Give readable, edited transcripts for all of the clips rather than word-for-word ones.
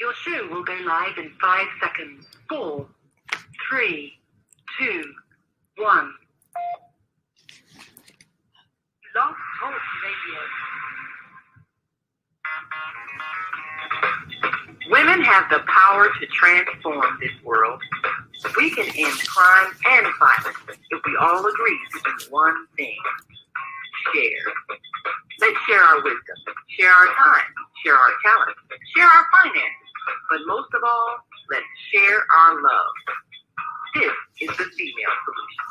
Your show will go live in 5 seconds. 4, 3, 2, 1. Love Talk Radio. Women have the power to transform this world. We can end crime and violence if we all agree to do one thing. Share. Let's share our wisdom, share our time, share our talent, share our finances, but most of all, let's share our love. This is the Female Solution.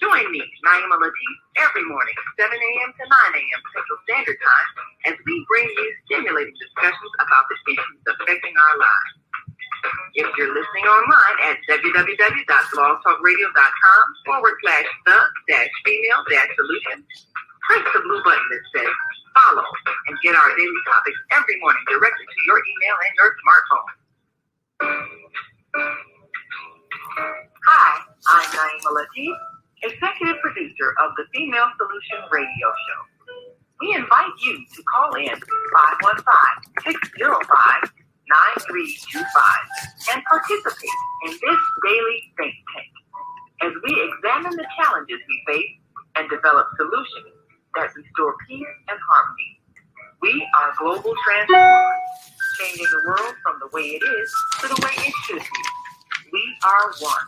Join me, Naima Latif, every morning, 7 a.m. to 9 a.m. Central Standard Time, as we bring you stimulating discussions about the issues affecting our lives. If you're listening online at www.blogtalkradio.com/the-female-solution, press the blue button that says follow and get our daily topics every morning directly to your email and your smartphone. Hi, I'm Naima Latif, executive producer of the Female Solution radio show. We invite you to call in 515-605-9325 and participate in this daily think tank as we examine the challenges we face and develop solutions that restore peace and harmony. We are global transformers, changing the world from the way it is to the way it should be. We are one.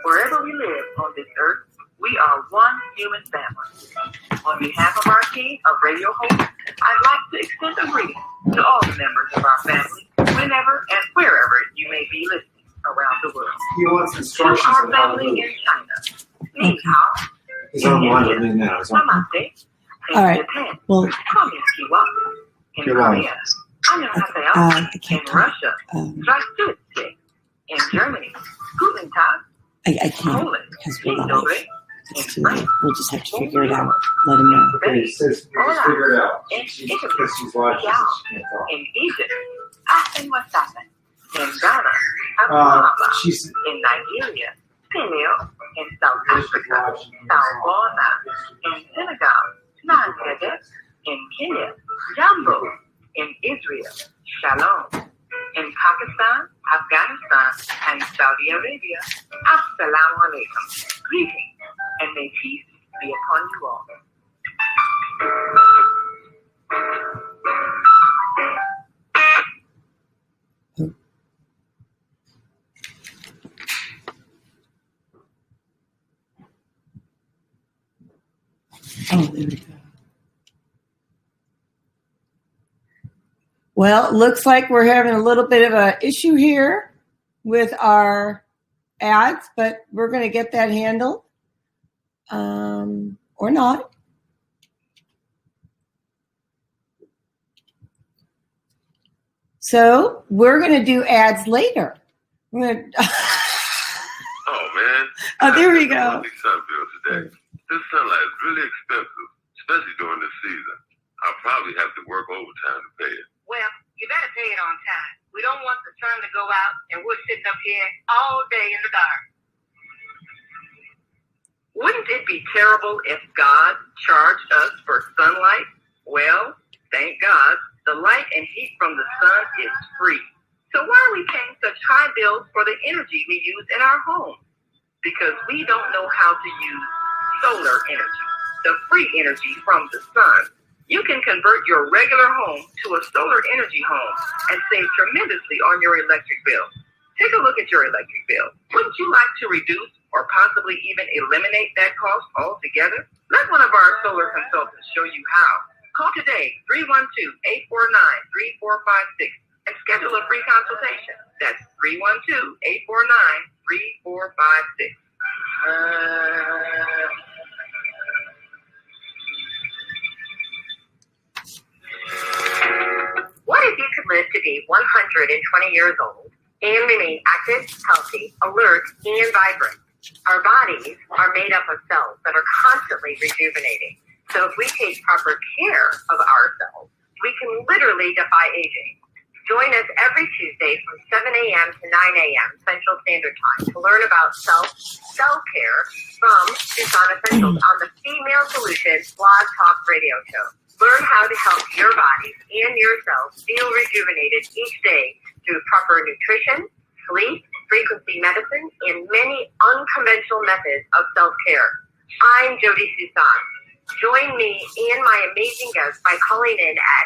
Wherever we live on this earth, we are one human family. On behalf of our team of radio hosts, I'd like to extend a greeting to all the members of our family, whenever and wherever you may be listening around the world. He wants instructions to our on how to family move. in China, Ni Hao, He's online with me now. He's on. Namaste, in All right. Japan, Well, Konnichiwa, in You're on. Korea, Annyeonghaseyo, I can't in talk. Russia, Здравствуйте, in Germany, Guten Tag, I can't Poland, because we're Dzień live. dobry, It's too late. We'll just have to figure it out. Let him know. Okay, he says, just figure it out. in She's, Italy, because she's watching, Yao, she can't talk. in Egypt, Asen Wasasen, in Ghana, Ababa, She's in Nigeria, Peleo, in South Africa, Salbona, in Senegal, Bangladesh, in Kenya, Jambo, in Israel, Shalom, in Pakistan, Afghanistan, and Saudi Arabia, Assalamu alaikum, greetings, and may peace be upon you all. Oh, there we go. Well, looks like we're having a little bit of an issue here with our ads, but we're going to get that handled. Or not. So we're going to do ads later. We're gonna Oh, man. Oh, there we go. I need sun bill today. This sunlight is really expensive, especially during this season. I'll probably have to work overtime to pay it. Well, you better pay it on time. We don't want the sun to go out and we're sitting up here all day in the dark. Wouldn't it be terrible if God charged us for sunlight? Well, thank God, the light and heat from the sun is free. So why are we paying such high bills for the energy we use in our homes? Because we don't know how to use solar energy, the free energy from the sun. You can convert your regular home to a solar energy home and save tremendously on your electric bill. Take a look at your electric bill. Wouldn't you like to reduce or possibly even eliminate that cost altogether? Let one of our solar consultants show you how. Call today, 312-849-3456, and schedule a free consultation. That's 312-849-3456. What if you could live to be 120 years old and remain active, healthy, alert, and vibrant? Our bodies are made up of cells that are constantly rejuvenating. So if we take proper care of ourselves, we can literally defy aging. Join us every Tuesday from 7 a.m. to 9 a.m. Central Standard Time to learn about self-care from Suson Essentials on the Female Solution Blog Talk Radio Show. Learn how to help your bodies and your cells feel rejuvenated each day through proper nutrition, sleep, frequency medicine, and many unconventional methods of self-care. I'm Jodi Suson. Join me and my amazing guests by calling in at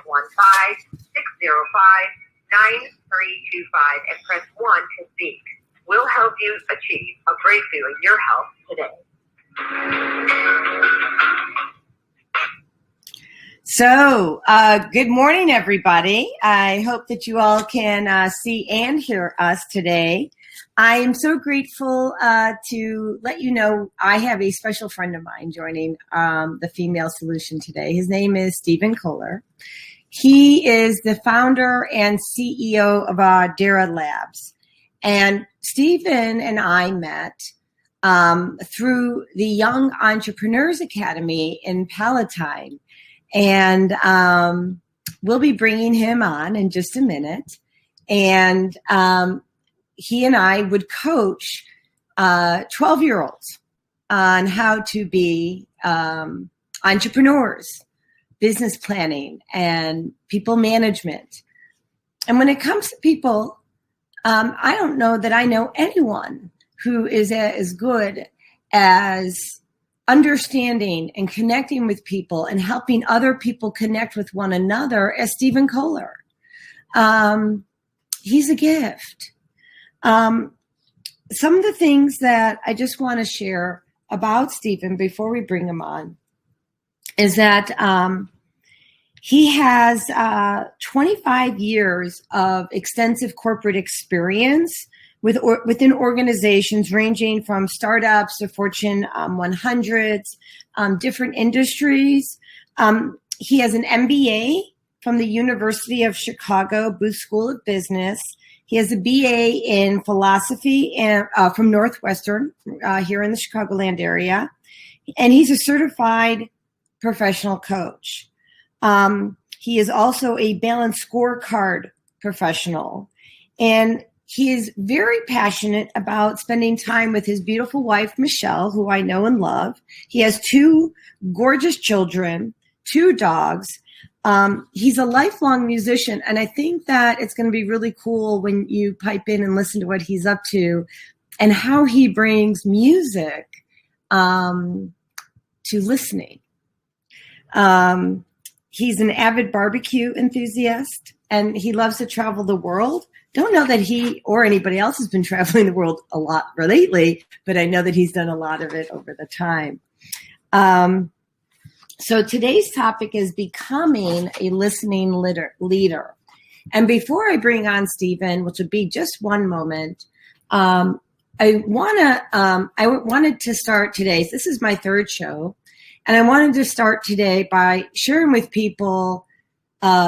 515-605-9325 and press 1 to speak. We'll help you achieve a breakthrough in your health today. So, good morning, everybody. I hope that you all can see and hear us today. I am so grateful to let you know I have a special friend of mine joining the Female Solution today. His name is Stephen Kohler. He is the founder and CEO of Audira Labs. And Stephen and I met through the Young Entrepreneurs Academy in Palatine. And we'll be bringing him on in just a minute. And he and I would coach 12-year-olds on how to be entrepreneurs, business planning, and people management. And when it comes to people, I don't know that I know anyone who is as good as understanding and connecting with people and helping other people connect with one another as Stephen Kohler. He's a gift. Some of the things that I just want to share about Stephen before we bring him on is that he has 25 years of extensive corporate experience within organizations ranging from startups to Fortune 100s, different industries. He has an MBA from the University of Chicago Booth School of Business. He has a BA in philosophy from Northwestern here in the Chicagoland area. And he's a certified professional coach. He is also a balanced scorecard professional. And he is very passionate about spending time with his beautiful wife, Michelle, who I know and love. He has 2 gorgeous children, 2 dogs. He's a lifelong musician, and I think that it's going to be really cool when you pipe in and listen to what he's up to and how he brings music to listening. He's an avid barbecue enthusiast, and he loves to travel the world. Don't know that he or anybody else has been traveling the world a lot lately, but I know that he's done a lot of it over the time. So today's topic is becoming a listening leader. And before I bring on Stephen, which would be just one moment, I wanted to start today. This is my 3rd show, and I wanted to start today by sharing with people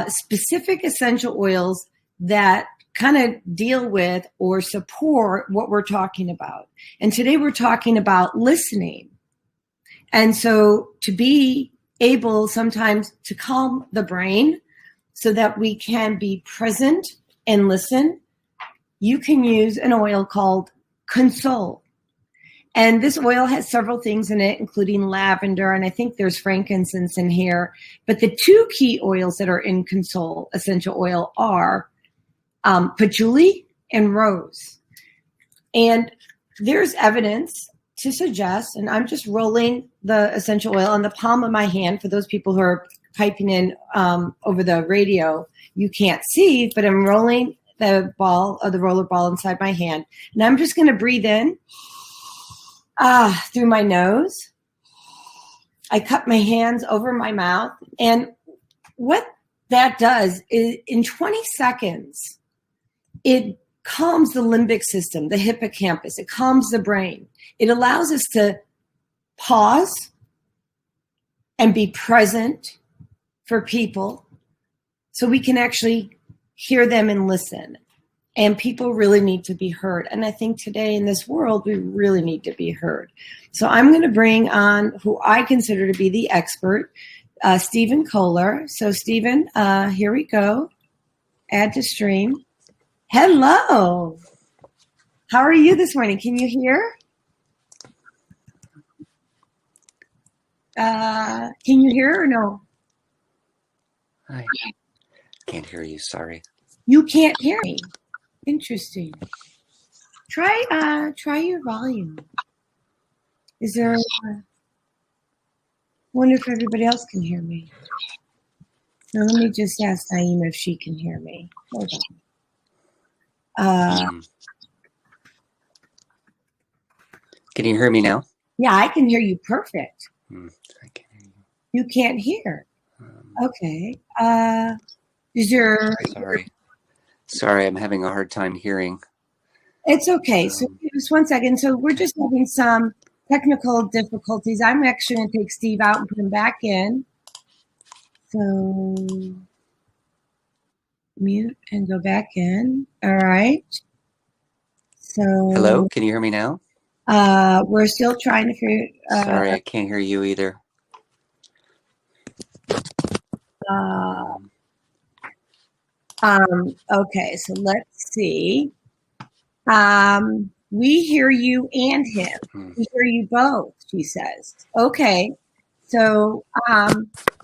specific essential oils that kind of deal with or support what we're talking about. And today we're talking about listening. And so to be able sometimes to calm the brain so that we can be present and listen, you can use an oil called Console. And this oil has several things in it, including lavender, and I think there's frankincense in here. But the 2 key oils that are in Console essential oil are patchouli and rose. And there's evidence to suggest, and I'm just rolling the essential oil on the palm of my hand for those people who are piping in over the radio. You can't see, but I'm rolling the roller ball inside my hand. And I'm just going to breathe in through my nose. I cup my hands over my mouth. And what that does is in 20 seconds, it calms the limbic system, the hippocampus. It calms the brain. It allows us to pause and be present for people so we can actually hear them and listen. And people really need to be heard. And I think today in this world, we really need to be heard. So I'm going to bring on who I consider to be the expert, Stephen Kohler. So Stephen, here we go. Add to stream. Hello. How are you this morning? Can you hear? Can you hear or no? Hi. Can't hear you. Sorry. You can't hear me. Interesting. Try your volume. Is there? Wonder if everybody else can hear me. Now let me just ask Naima if she can hear me. Hold on. Can you hear me now? Yeah, I can hear you perfect. I can hear you. You can't hear. Okay. Is there? Sorry, I'm having a hard time hearing. It's okay. So just 1 second. So we're just having some technical difficulties. I'm actually going to take Steve out and put him back in. So mute and go back in. All right. So Hello, can you hear me now? we're still trying to figure. Sorry, I can't hear you either. Okay, so let's see. We hear you and him. We hear you both, she says. Okay. So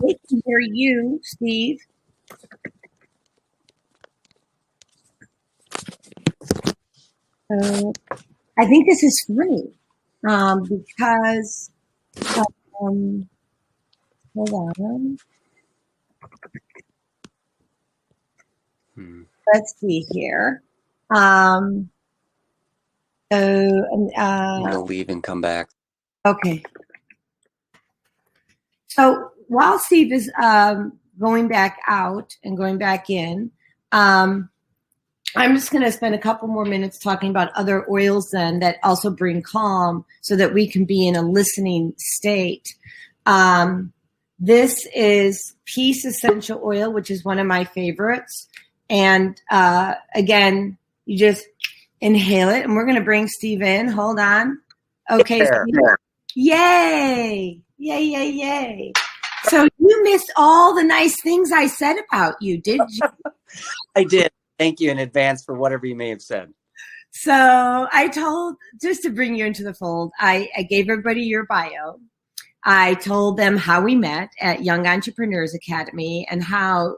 we can hear you, Steve. I think this is free because hold on. Let's see here. I'm gonna leave and come back. Okay. So while Steve is going back out and going back in, I'm just going to spend a couple more minutes talking about other oils then that also bring calm so that we can be in a listening state. This is Peace Essential Oil, which is one of my favorites. And again, you just inhale it. And we're going to bring Steve in. Hold on. Okay. So yay. Yay, yay, yay. So you missed all the nice things I said about you, did you? I did. Thank you in advance for whatever you may have said. So I told, just to bring you into the fold, I gave everybody your bio. I told them how we met at Young Entrepreneurs Academy and how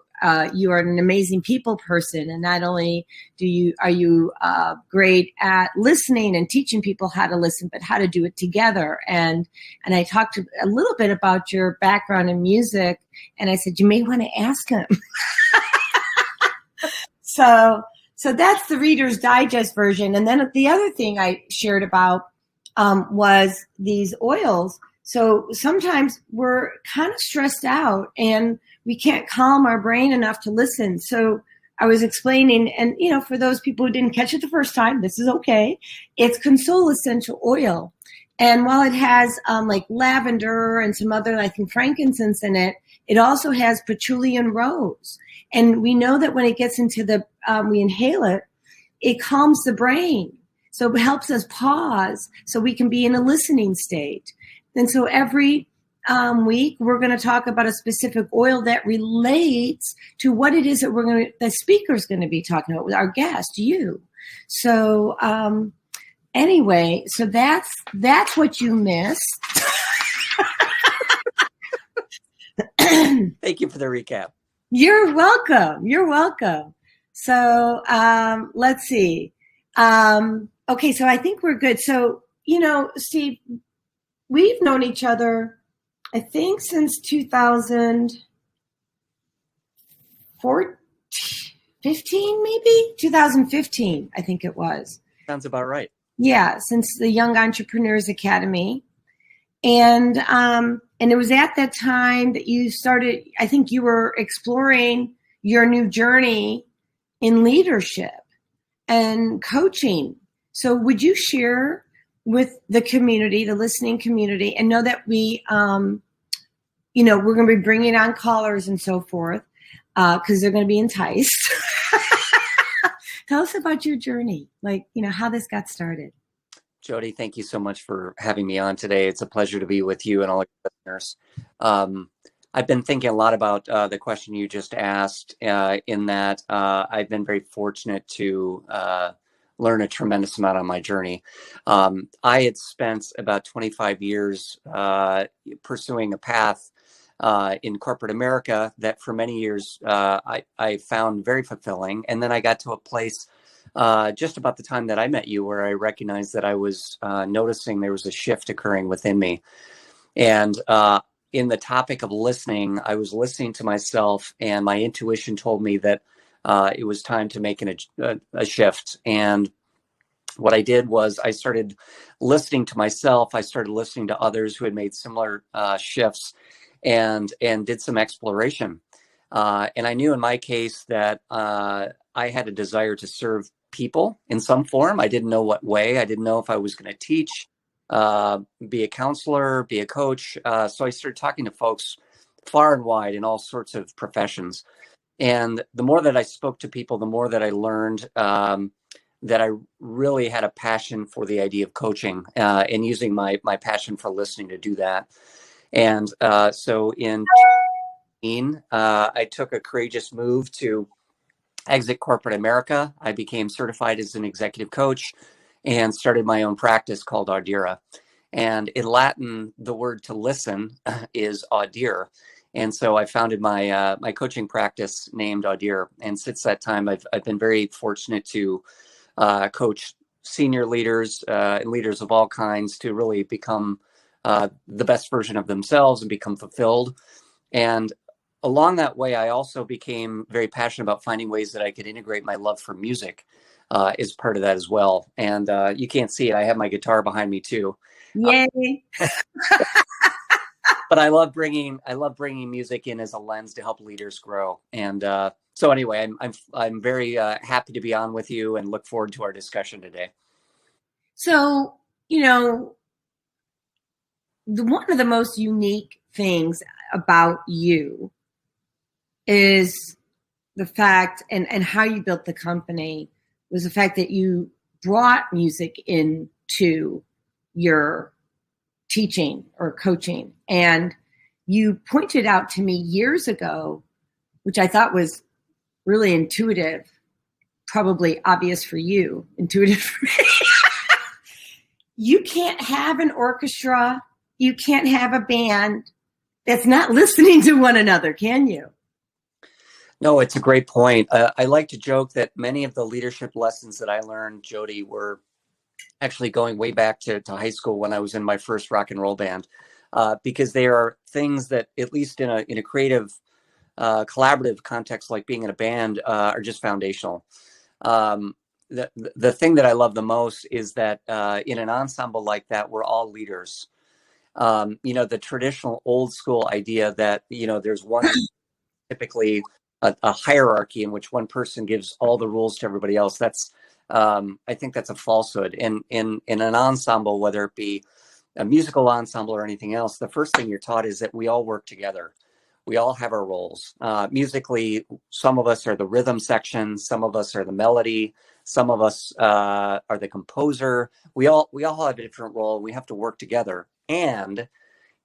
you are an amazing people person. And not only are you great at listening and teaching people how to listen, but how to do it together. And I talked a little bit about your background in music. And I said, you may want to ask him. So that's the Reader's Digest version. And then the other thing I shared about was these oils. So sometimes we're kind of stressed out and we can't calm our brain enough to listen. So I was explaining, and for those people who didn't catch it the first time, this is okay. It's Console Essential Oil. And while it has like lavender and some other, I think, frankincense in it, it also has patchouli and rose. And we know that when it gets into we inhale it, it calms the brain. So it helps us pause so we can be in a listening state. And so every week, we're going to talk about a specific oil that relates to what it is that the speaker's going to be talking about with our guest, you. So anyway, so that's what you missed. Thank you for the recap. You're welcome. You're welcome. So let's see. Okay, so I think we're good. So, Steve, we've known each other, I think, since 2015, maybe 2015, I think it was. Sounds about right. Yeah, since the Young Entrepreneurs Academy. And it was at that time that you started, I think you were exploring your new journey in leadership and coaching. So would you share with the community, the listening community, and know that we're going to be bringing on callers and so forth because they're going to be enticed. Tell us about your journey, how this got started. Jodi, thank you so much for having me on today. It's a pleasure to be with you and all your listeners. I've been thinking a lot about the question you just asked in that I've been very fortunate to learn a tremendous amount on my journey. I had spent about 25 years pursuing a path in corporate America that for many years I found very fulfilling. And then I got to a place just about the time that I met you where I recognized that I was noticing there was a shift occurring within me. And in the topic of listening, I was listening to myself, and my intuition told me that it was time to make a shift. And what I did was I started listening to myself. I started listening to others who had made similar shifts, and did some exploration. And I knew in my case that I had a desire to serve people in some form. I didn't know what way. I didn't know if I was going to teach, be a counselor, be a coach. So I started talking to folks far and wide in all sorts of professions. And the more that I spoke to people, the more that I learned that I really had a passion for the idea of coaching and using my passion for listening to do that. And so in I took a courageous move to exit corporate America. I became certified as an executive coach and started my own practice called Audira. And in Latin, the word to listen is audir. And so I founded my my coaching practice named Audira. And since that time, I've been very fortunate to coach senior leaders and leaders of all kinds to really become the best version of themselves and become fulfilled. And along that way, I also became very passionate about finding ways that I could integrate my love for music as part of that as well. And you can't see it. I have my guitar behind me too. Yay. But I love bringing music in as a lens to help leaders grow. And so anyway, I'm very happy to be on with you and look forward to our discussion today. So, one of the most unique things about you is the fact, and how you built the company, was the fact that you brought music into your teaching or coaching. And you pointed out to me years ago, which I thought was really intuitive, probably obvious for you, intuitive for me. You can't have an orchestra, you can't have a band that's not listening to one another, can you? No, it's a great point. I like to joke that many of the leadership lessons that I learned, Jodi, were actually going way back to high school when I was in my first rock and roll band, because they are things that, at least in a creative, collaborative context like being in a band, are just foundational. The thing that I love the most is that in an ensemble like that, we're all leaders. The traditional old school idea that, there's one typically a hierarchy in which one person gives all the rules to everybody else. That's I think that's a falsehood. In an ensemble, whether it be a musical ensemble or anything else, the first thing you're taught is that we all work together. We all have our roles. Musically, some of us are the rhythm section, some of us are the melody, some of us are the composer. We all have a different role. We have to work together. And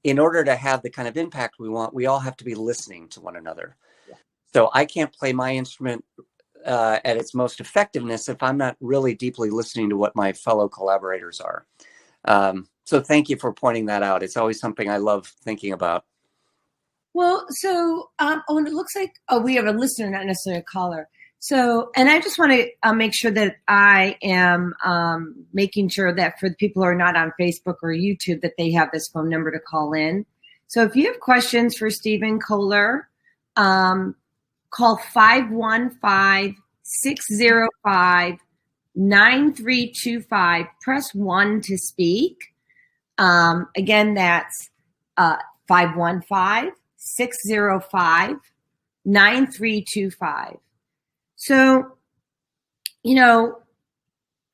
in order to have the kind of impact we want, we all have to be listening to one another. Yeah. So I can't play my instrument at its most effectiveness if I'm not really deeply listening to what my fellow collaborators are. So thank you for pointing that out. It's always something I love thinking about. Well, so, and it looks like, we have a listener, not necessarily a caller. So, and I just want to make sure that I am making sure that for the people who are not on Facebook or YouTube, that they have this phone number to call in. So if you have questions for Stephen Kohler, call 515-605-9325. Press 1 to speak. Again, that's 515-605-9325. So,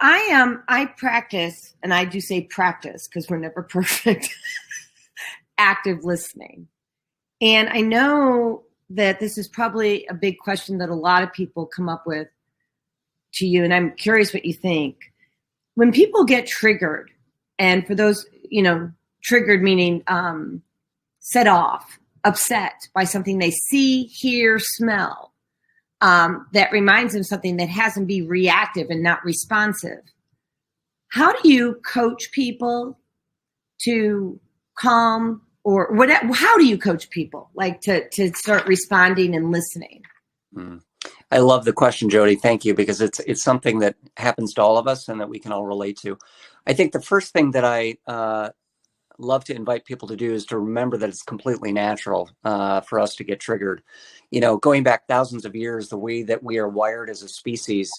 I practice, and I do say practice because we're never perfect, active listening. And I know that this is probably a big question that a lot of people come up with to you, and I'm curious what you think. When people get triggered, and for those, triggered meaning set off, upset by something they see, hear, smell, that reminds them something that has them be reactive and not responsive. How do you coach people to calm or what? How do you coach people like to start responding and listening? I love the question, Jodi. Thank you, because it's something that happens to all of us and that we can all relate to. I think the first thing that I love to invite people to do is to remember that it's completely natural for us to get triggered. Going back thousands of years, the way that we are wired as a species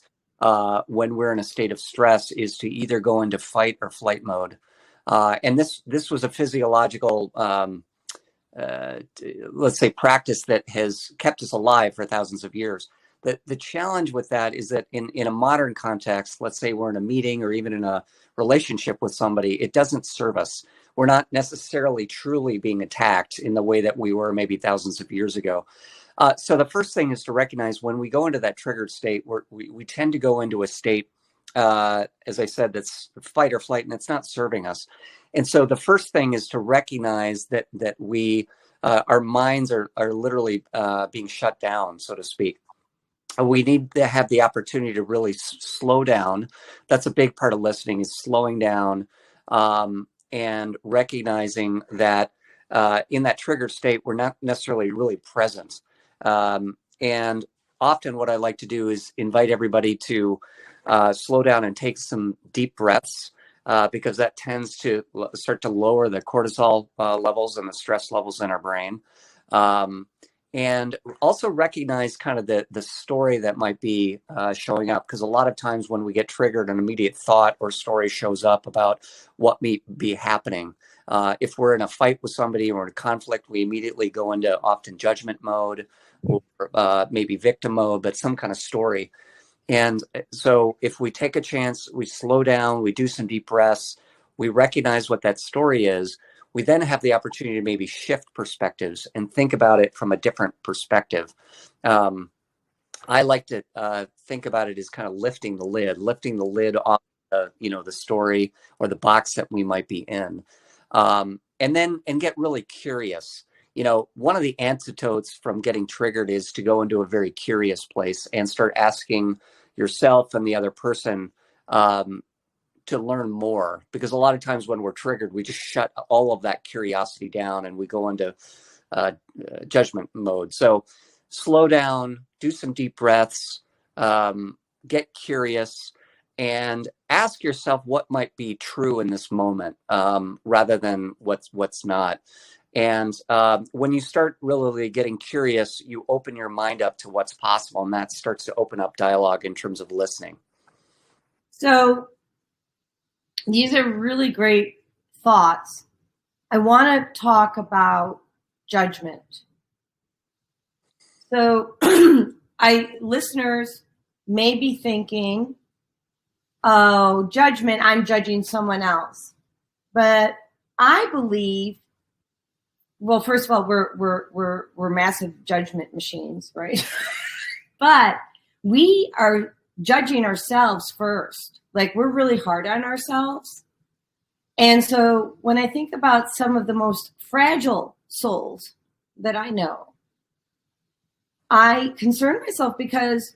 when we're in a state of stress is to either go into fight or flight mode. And this was a physiological let's say practice that has kept us alive for thousands of years. The challenge with that is that in a modern context, let's say we're in a meeting or even in a relationship with somebody, it doesn't serve us. We're not necessarily truly being attacked in the way that we were maybe thousands of years ago. So the first thing is to recognize when we go into that triggered state, we tend to go into a state, as I said, that's fight or flight, and it's not serving us. And so the first thing is to recognize that we, our minds are literally being shut down, so to speak. We need to have the opportunity to really slow down. That's a big part of listening, is slowing down and recognizing that in that triggered state, we're not necessarily really present. And often what I like to do is invite everybody to slow down and take some deep breaths, because that tends to start to lower the cortisol levels and the stress levels in our brain. And also recognize kind of the story that might be showing up, because a lot of times when we get triggered, an immediate thought or story shows up about what may be happening. If we're in a fight with somebody or in a conflict, we immediately go into often judgment mode or maybe victim mode, but some kind of story. And so if we take a chance, we slow down, we do some deep breaths, we recognize what that story is, we then have the opportunity to maybe shift perspectives and think about it from a different perspective. I like to think about it as kind of lifting the lid off the story or the box that we might be in. And get really curious. One of the antidotes from getting triggered is to go into a very curious place and start asking yourself and the other person to learn more, because a lot of times when we're triggered, we just shut all of that curiosity down and we go into judgment mode. So slow down, do some deep breaths, get curious, and ask yourself what might be true in this moment, rather than what's not. And when you start really getting curious, you open your mind up to what's possible, and that starts to open up dialogue in terms of listening. So these are really great thoughts. I want to talk about judgment. So listeners may be thinking, oh, judgment, I'm judging someone else. But I believe, well, first of all, we're massive judgment machines, right? But we are judging ourselves first. Like, we're really hard on ourselves. And so when I think about some of the most fragile souls that I know, I concern myself because,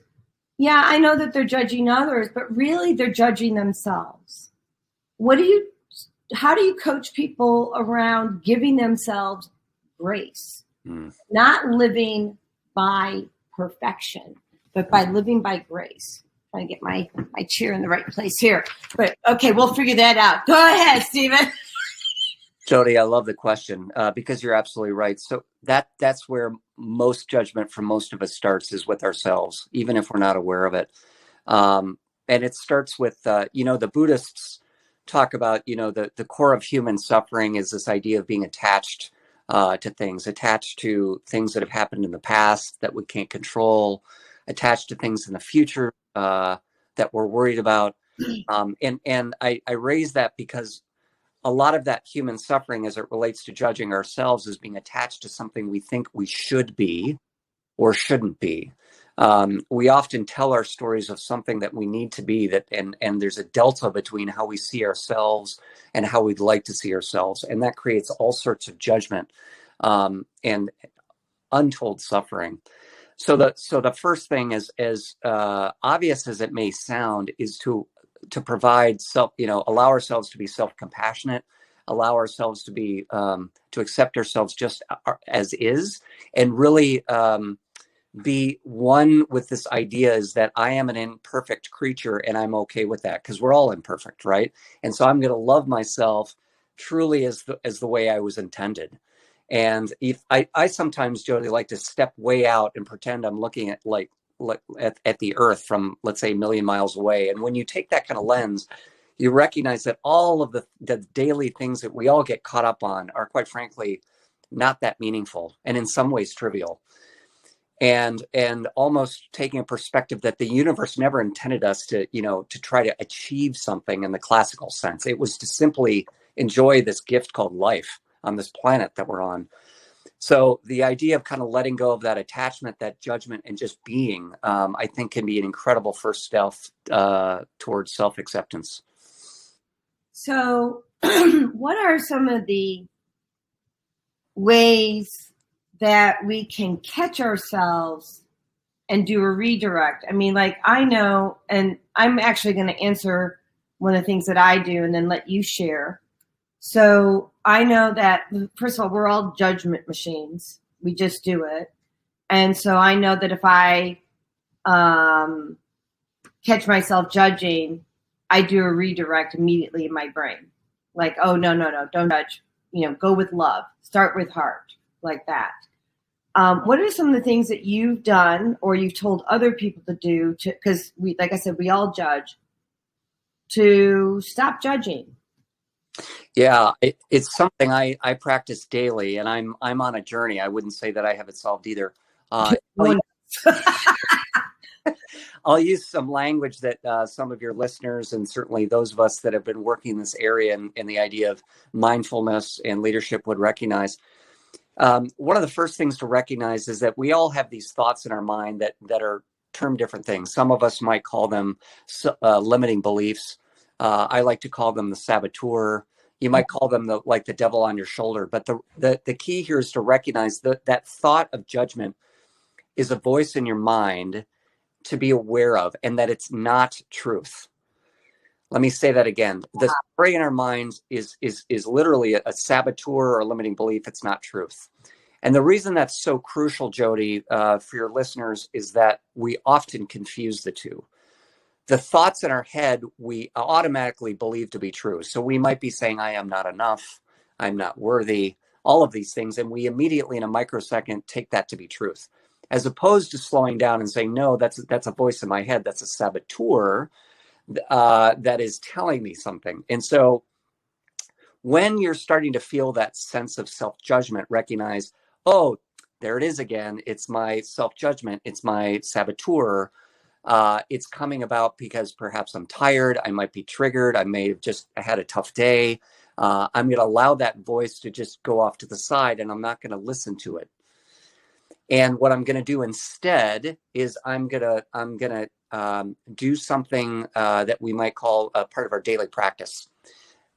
yeah, I know that they're judging others, but really they're judging themselves. How do you coach people around giving themselves grace? Not living by perfection, but by living by grace. Trying to get my chair in the right place here. But okay, we'll figure that out. Go ahead, Stephen. Jodi, I love the question because you're absolutely right. So that's where most judgment for most of us starts, is with ourselves, even if we're not aware of it. And it starts with, the Buddhists talk about, the core of human suffering is this idea of being attached to things that have happened in the past that we can't control, attached to things in the future that we're worried about. And I raise that because a lot of that human suffering as it relates to judging ourselves is being attached to something we think we should be or shouldn't be. We often tell our stories of something that we need to be, and there's a delta between how we see ourselves and how we'd like to see ourselves. And that creates all sorts of judgment and untold suffering. So the first thing is, as obvious as it may sound, is to provide allow ourselves to be self-compassionate, allow ourselves to be, to accept ourselves just as is, and really be one with this idea is that I am an imperfect creature and I'm okay with that, because we're all imperfect, right? And so I'm going to love myself truly as the way I was intended. And if I sometimes, Jodi, like to step way out and pretend I'm looking at at the earth from, let's say, a million miles away. And when you take that kind of lens, you recognize that all of the daily things that we all get caught up on are, quite frankly, not that meaningful, and in some ways trivial. And almost taking a perspective that the universe never intended us to, to try to achieve something in the classical sense. It was to simply enjoy this gift called life on this planet that we're on. So the idea of kind of letting go of that attachment, that judgment, and just being, I think, can be an incredible first step towards self-acceptance. So what are some of the ways that we can catch ourselves and do a redirect? I mean, like, I know, and I'm actually going to answer one of the things that I do and then let you share. So I know that, first of all, we're all judgment machines. We just do it. And so I know that if I catch myself judging, I do a redirect immediately in my brain. Like, oh, no, don't judge. Go with love. Start with heart, like that. What are some of the things that you've done or you've told other people to do because like I said, we all judge, to stop judging? Yeah, it's something I practice daily, and I'm on a journey. I wouldn't say that I have it solved either. I'll use some language that some of your listeners, and certainly those of us that have been working in this area and the idea of mindfulness and leadership would recognize. One of the first things to recognize is that we all have these thoughts in our mind that are termed different things. Some of us might call them limiting beliefs. I like to call them the saboteur. You might call them the devil on your shoulder. But the key here is to recognize that thought of judgment is a voice in your mind to be aware of, and that it's not truth. Let me say that again. The story in our minds is literally a saboteur or a limiting belief. It's not truth. And the reason that's so crucial, Jodi, for your listeners, is that we often confuse the two. The thoughts in our head, we automatically believe to be true. So we might be saying, I am not enough, I'm not worthy, all of these things. And we immediately in a microsecond take that to be truth, as opposed to slowing down and saying, no, that's a voice in my head. That's a saboteur that is telling me something. And so when you're starting to feel that sense of self-judgment, recognize, oh, there it is again. It's my self-judgment. It's my saboteur. It's coming about because perhaps I'm tired. I might be triggered. I may have just had a tough day. I'm going to allow that voice to just go off to the side, and I'm not going to listen to it. And what I'm going to do instead is I'm going to do something that we might call a part of our daily practice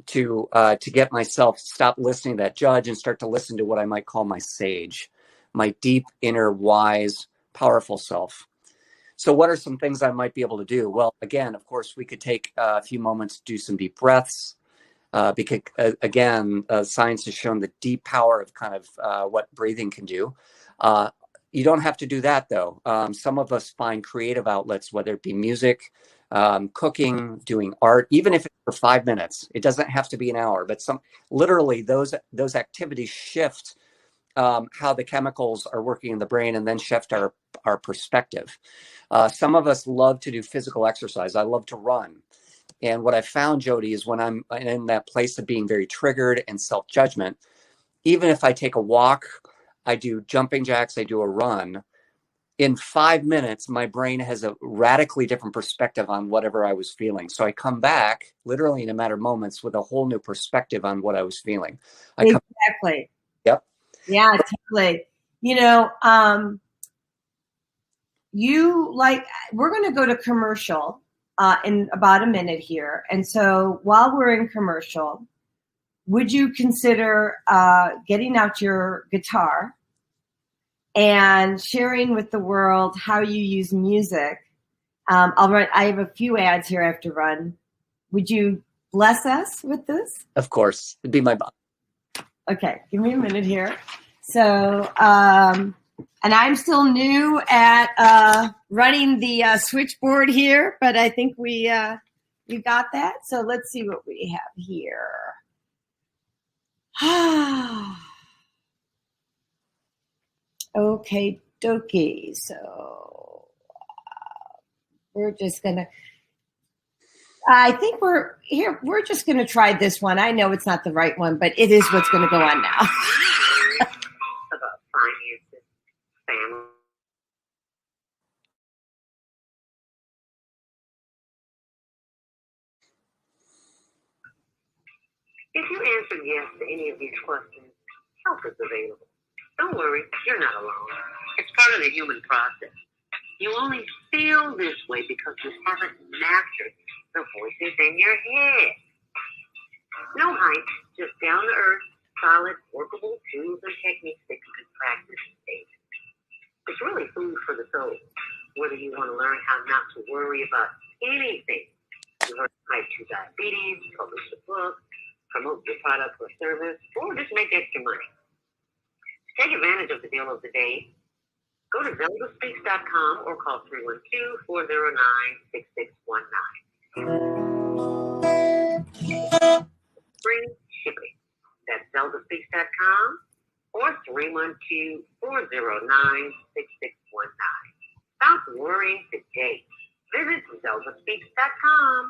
to get myself stop listening to that judge and start to listen to what I might call my sage, my deep, inner, wise, powerful self. So what are some things I might be able to do? Well, again, of course, we could take a few moments to do some deep breaths. Because, again, science has shown the deep power of kind of what breathing can do. You don't have to do that, though. Some of us find creative outlets, whether it be music, cooking, doing art, even if it's for 5 minutes. It doesn't have to be an hour, but literally those activities shift how the chemicals are working in the brain and then shift our perspective. Some of us love to do physical exercise. I love to run. And what I found, Jodi, is when I'm in that place of being very triggered and self-judgment, even if I take a walk, I do jumping jacks, I do a run, in 5 minutes, my brain has a radically different perspective on whatever I was feeling. So I come back literally in a matter of moments with a whole new perspective on what I was feeling. Exactly. Yep. Yeah, totally. We're going to go to commercial in about a minute here. And so while we're in commercial, would you consider getting out your guitar and sharing with the world how you use music? I have a few ads here I have to run. Would you bless us with this? Of course. It'd be my Okay, give me a minute here. So, and I'm still new at running the switchboard here, but I think you got that. So let's see what we have here. Okay, dokie. So we're just gonna. I think we're here. We're just gonna try this one. I know it's not the right one, but it is what's gonna go on now. About finances, family. If you answered yes to any of these questions, help is available. Don't worry, you're not alone. It's part of the human process. You only feel this way because you haven't mastered the voices in your head. No hype, just down-to-earth, solid, workable tools and techniques that you can practice and stage. It's really food for the soul. Whether you want to learn how not to worry about anything, you learn type 2 diabetes, publish a book, promote your product or service, or just make extra money. To take advantage of the deal of the day, go to zeldaspeaks.com or call 312-409-6619. Free shipping. That's zeldaspeaks.com or 312-409-6619. Stop worrying today. Visit zeldaspeaks.com.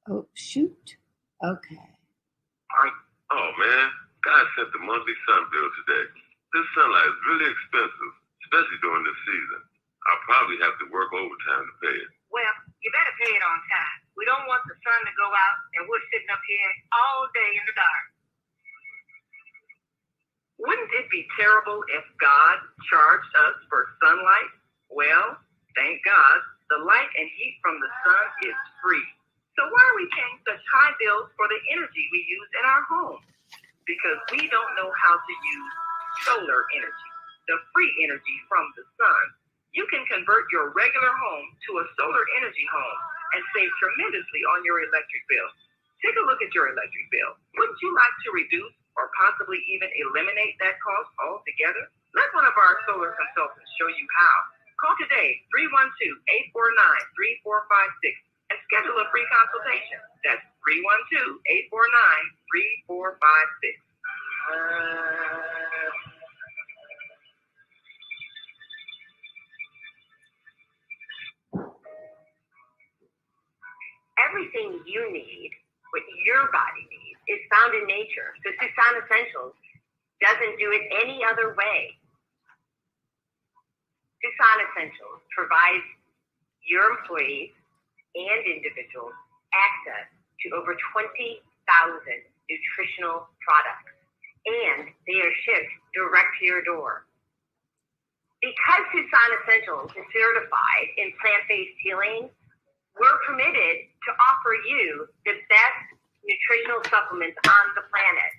Oh, shoot. Okay. Oh, man. God sent the monthly sun bill today. This sunlight is really expensive, especially during this season. I'll probably have to work overtime to pay it. Well, you better pay it on time. We don't want the sun to go out and we're sitting up here all day in the dark. Wouldn't it be terrible if God charged us for sunlight? Well, thank God, the light and heat from the sun is free. So why are we paying such high bills for the energy we use in our homes? Because we don't know how to use solar energy, the free energy from the sun. You can convert your regular home to a solar energy home and save tremendously on your electric bill. Take a look at your electric bill. Wouldn't you like to reduce or possibly even eliminate that cost altogether? Let one of our solar consultants show you how. Call today, 312-849-3456. and schedule a free consultation. That's 312-849-3456. Everything you need, what your body needs, is found in nature. So Suson Essentials doesn't do it any other way. Suson Essentials provides your employees and individuals access to over 20,000 nutritional products, and they are shipped direct to your door. Because Suson Essentials is certified in plant-based healing, we're permitted to offer you the best nutritional supplements on the planet.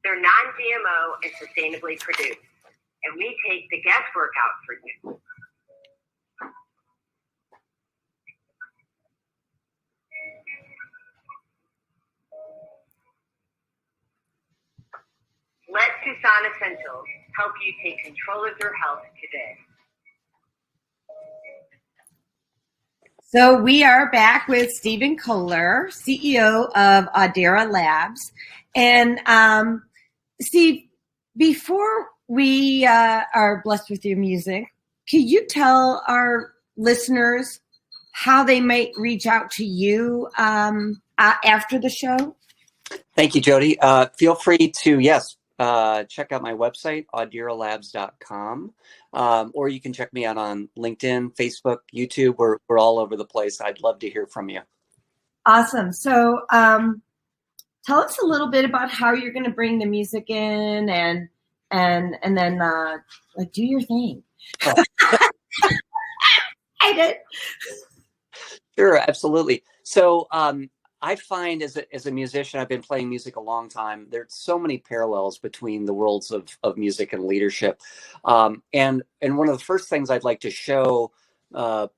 They're non-GMO and sustainably produced, and we take the guesswork out for you. Let Suson Essentials help you take control of your health today. So we are back with Stephen Kohler, CEO of Audira Labs. And Steve, before we are blessed with your music, could you tell our listeners how they might reach out to you after the show? Thank you, Jodi. Feel free to, check out my website, audiralabs.com, or you can check me out on LinkedIn, Facebook, YouTube. We're all over the place. I'd love to hear from you. Awesome. So tell us a little bit about how you're going to bring the music in and then do your thing. Oh. I did. Sure, absolutely. So I find as a musician, I've been playing music a long time. There's so many parallels between the worlds of music and leadership. And one of the first things I'd like to show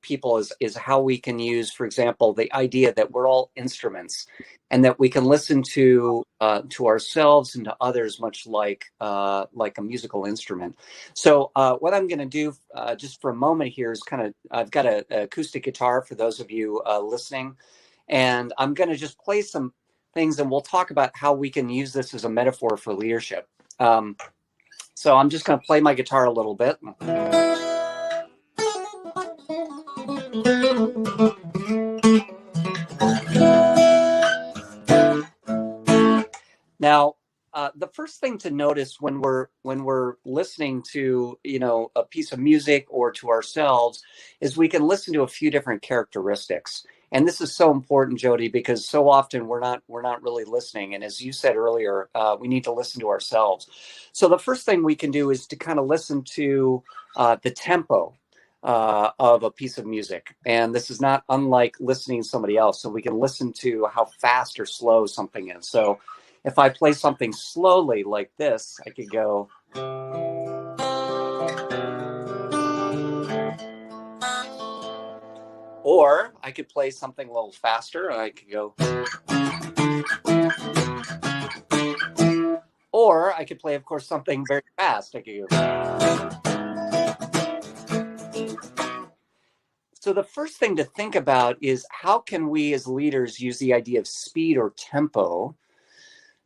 people is how we can use, for example, the idea that we're all instruments, and that we can listen to ourselves and to others, much like a musical instrument. So what I'm going to do just for a moment here is I've got an acoustic guitar for those of you listening, and I'm going to just play some things, and we'll talk about how we can use this as a metaphor for leadership. So I'm just going to play my guitar a little bit. Now, the first thing to notice when we're listening to a piece of music or to ourselves is we can listen to a few different characteristics. And this is so important, Jodi, because so often we're not really listening. And as you said earlier, we need to listen to ourselves. So the first thing we can do is to kind of listen to the tempo of a piece of music. And this is not unlike listening to somebody else. So we can listen to how fast or slow something is. So if I play something slowly like this, I could go. Or I could play something a little faster, and I could go. Or I could play, of course, something very fast. I could go. So the first thing to think about is how can we as leaders use the idea of speed or tempo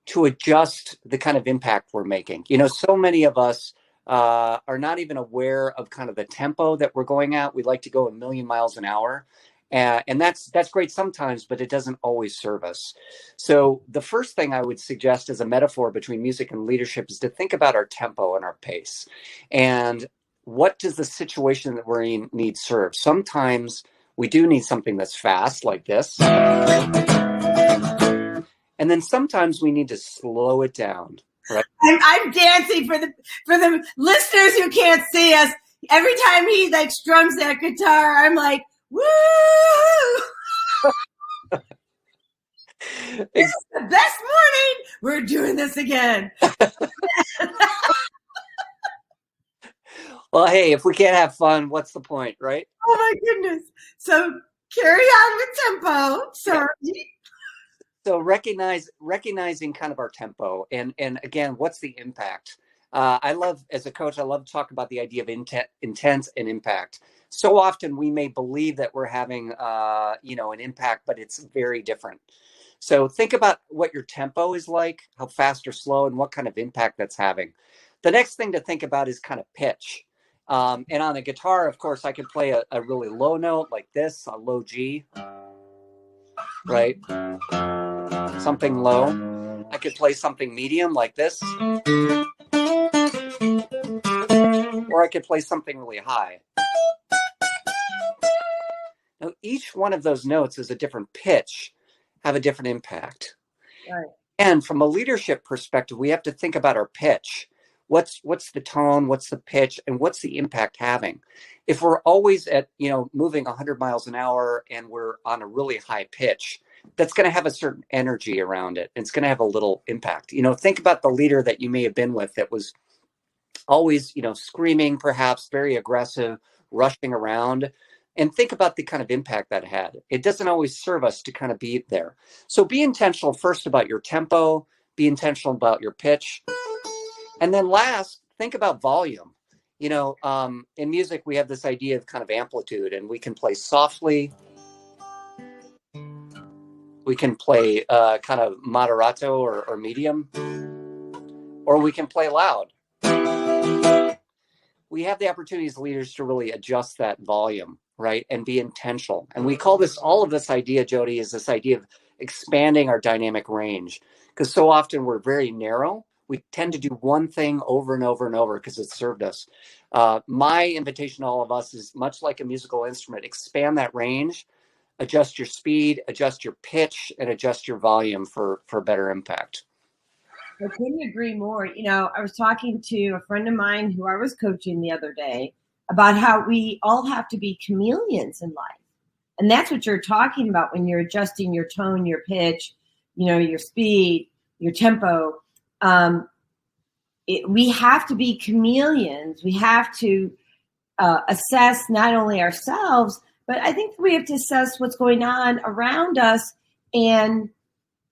to adjust the kind of impact we're making. So many of us are not even aware of kind of the tempo that we're going at. We like to go a million miles an hour. And that's great sometimes, but it doesn't always serve us. So the first thing I would suggest as a metaphor between music and leadership is to think about our tempo and our pace. And what does the situation that we're in need serve? Sometimes we do need something that's fast, like this. And then sometimes we need to slow it down, right? I'm dancing for the listeners who can't see us. Every time he strums that guitar, I'm like, woo! It's the best morning. We're doing this again. Well, hey, if we can't have fun, what's the point, right? Oh my goodness. So carry on with tempo. Sorry. Yeah. So recognizing kind of our tempo and again, what's the impact? As a coach, I love to talk about the idea of intent and impact. So often we may believe that we're having, an impact, but it's very different. So think about what your tempo is like, how fast or slow, and what kind of impact that's having. The next thing to think about is kind of pitch. And on a guitar, of course, I could play a really low note like this, a low G, right? Something low. I could play something medium like this. Or I could play something really high. Now, each one of those notes is a different pitch, have a different impact. Right. And from a leadership perspective, we have to think about our pitch. What's the tone, what's the pitch, and what's the impact having? If we're always at, moving 100 miles an hour and we're on a really high pitch, that's going to have a certain energy around it. It's going to have a little impact. Think about the leader that you may have been with that was always, screaming, perhaps very aggressive, rushing around, and think about the kind of impact that had. It doesn't always serve us to kind of be there. So be intentional first about your tempo, be intentional about your pitch. And then last, think about volume. In music, we have this idea of kind of amplitude, and we can play softly. We can play kind of moderato or medium, or we can play loud. We have the opportunity as leaders to really adjust that volume, right? And be intentional. And we call all of this idea, Jodi, is this idea of expanding our dynamic range. Because so often we're very narrow. We tend to do one thing over and over and over because it's served us. My invitation to all of us is much like a musical instrument. Expand that range, adjust your speed, adjust your pitch, and adjust your volume for better impact. I couldn't agree more. I was talking to a friend of mine who I was coaching the other day about how we all have to be chameleons in life. And that's what you're talking about when you're adjusting your tone, your pitch, your speed, your tempo. We have to be chameleons. We have to assess not only ourselves, but I think we have to assess what's going on around us. And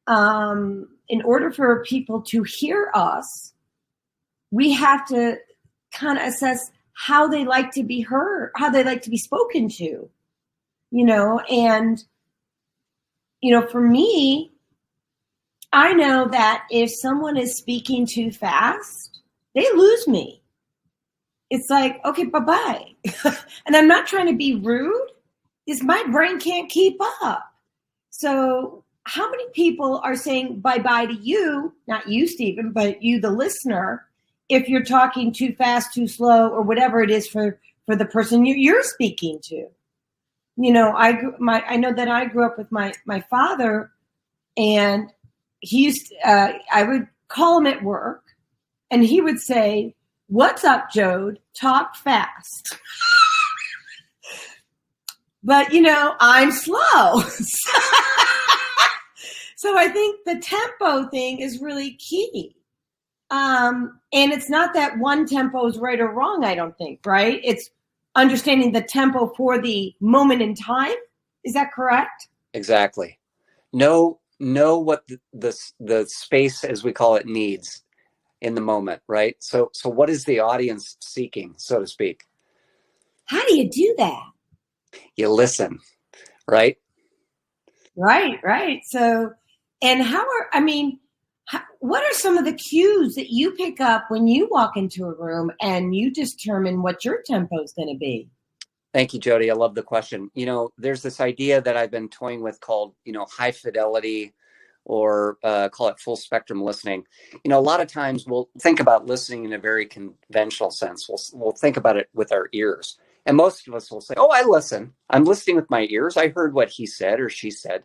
in order for people to hear us, we have to kind of assess how they like to be heard, how they like to be spoken to, and, for me, I know that if someone is speaking too fast, they lose me. It's like, okay, bye-bye. And I'm not trying to be rude, is my brain can't keep up. So how many people are saying bye-bye to you, not you, Stephen, but you, the listener, if you're talking too fast, too slow, or whatever it is for the person you're speaking to? I know that I grew up with my father, and he used I would call him at work, and he would say, "What's up, Jodi? Talk fast." But, I'm slow. So I think the tempo thing is really key. And it's not that one tempo is right or wrong, I don't think, right? It's understanding the tempo for the moment in time. Is that correct? Exactly. Know what the space, as we call it, needs in the moment, right? So what is the audience seeking, so to speak? How do you do that? You listen, right? Right. So, and what are some of the cues that you pick up when you walk into a room and you determine what your tempo is going to be? Thank you, Jodi. I love the question. There's this idea that I've been toying with called, high fidelity, or call it full spectrum listening. A lot of times we'll think about listening in a very conventional sense. We'll think about it with our ears. And most of us will say, oh, I listen. I'm listening with my ears. I heard what he said or she said.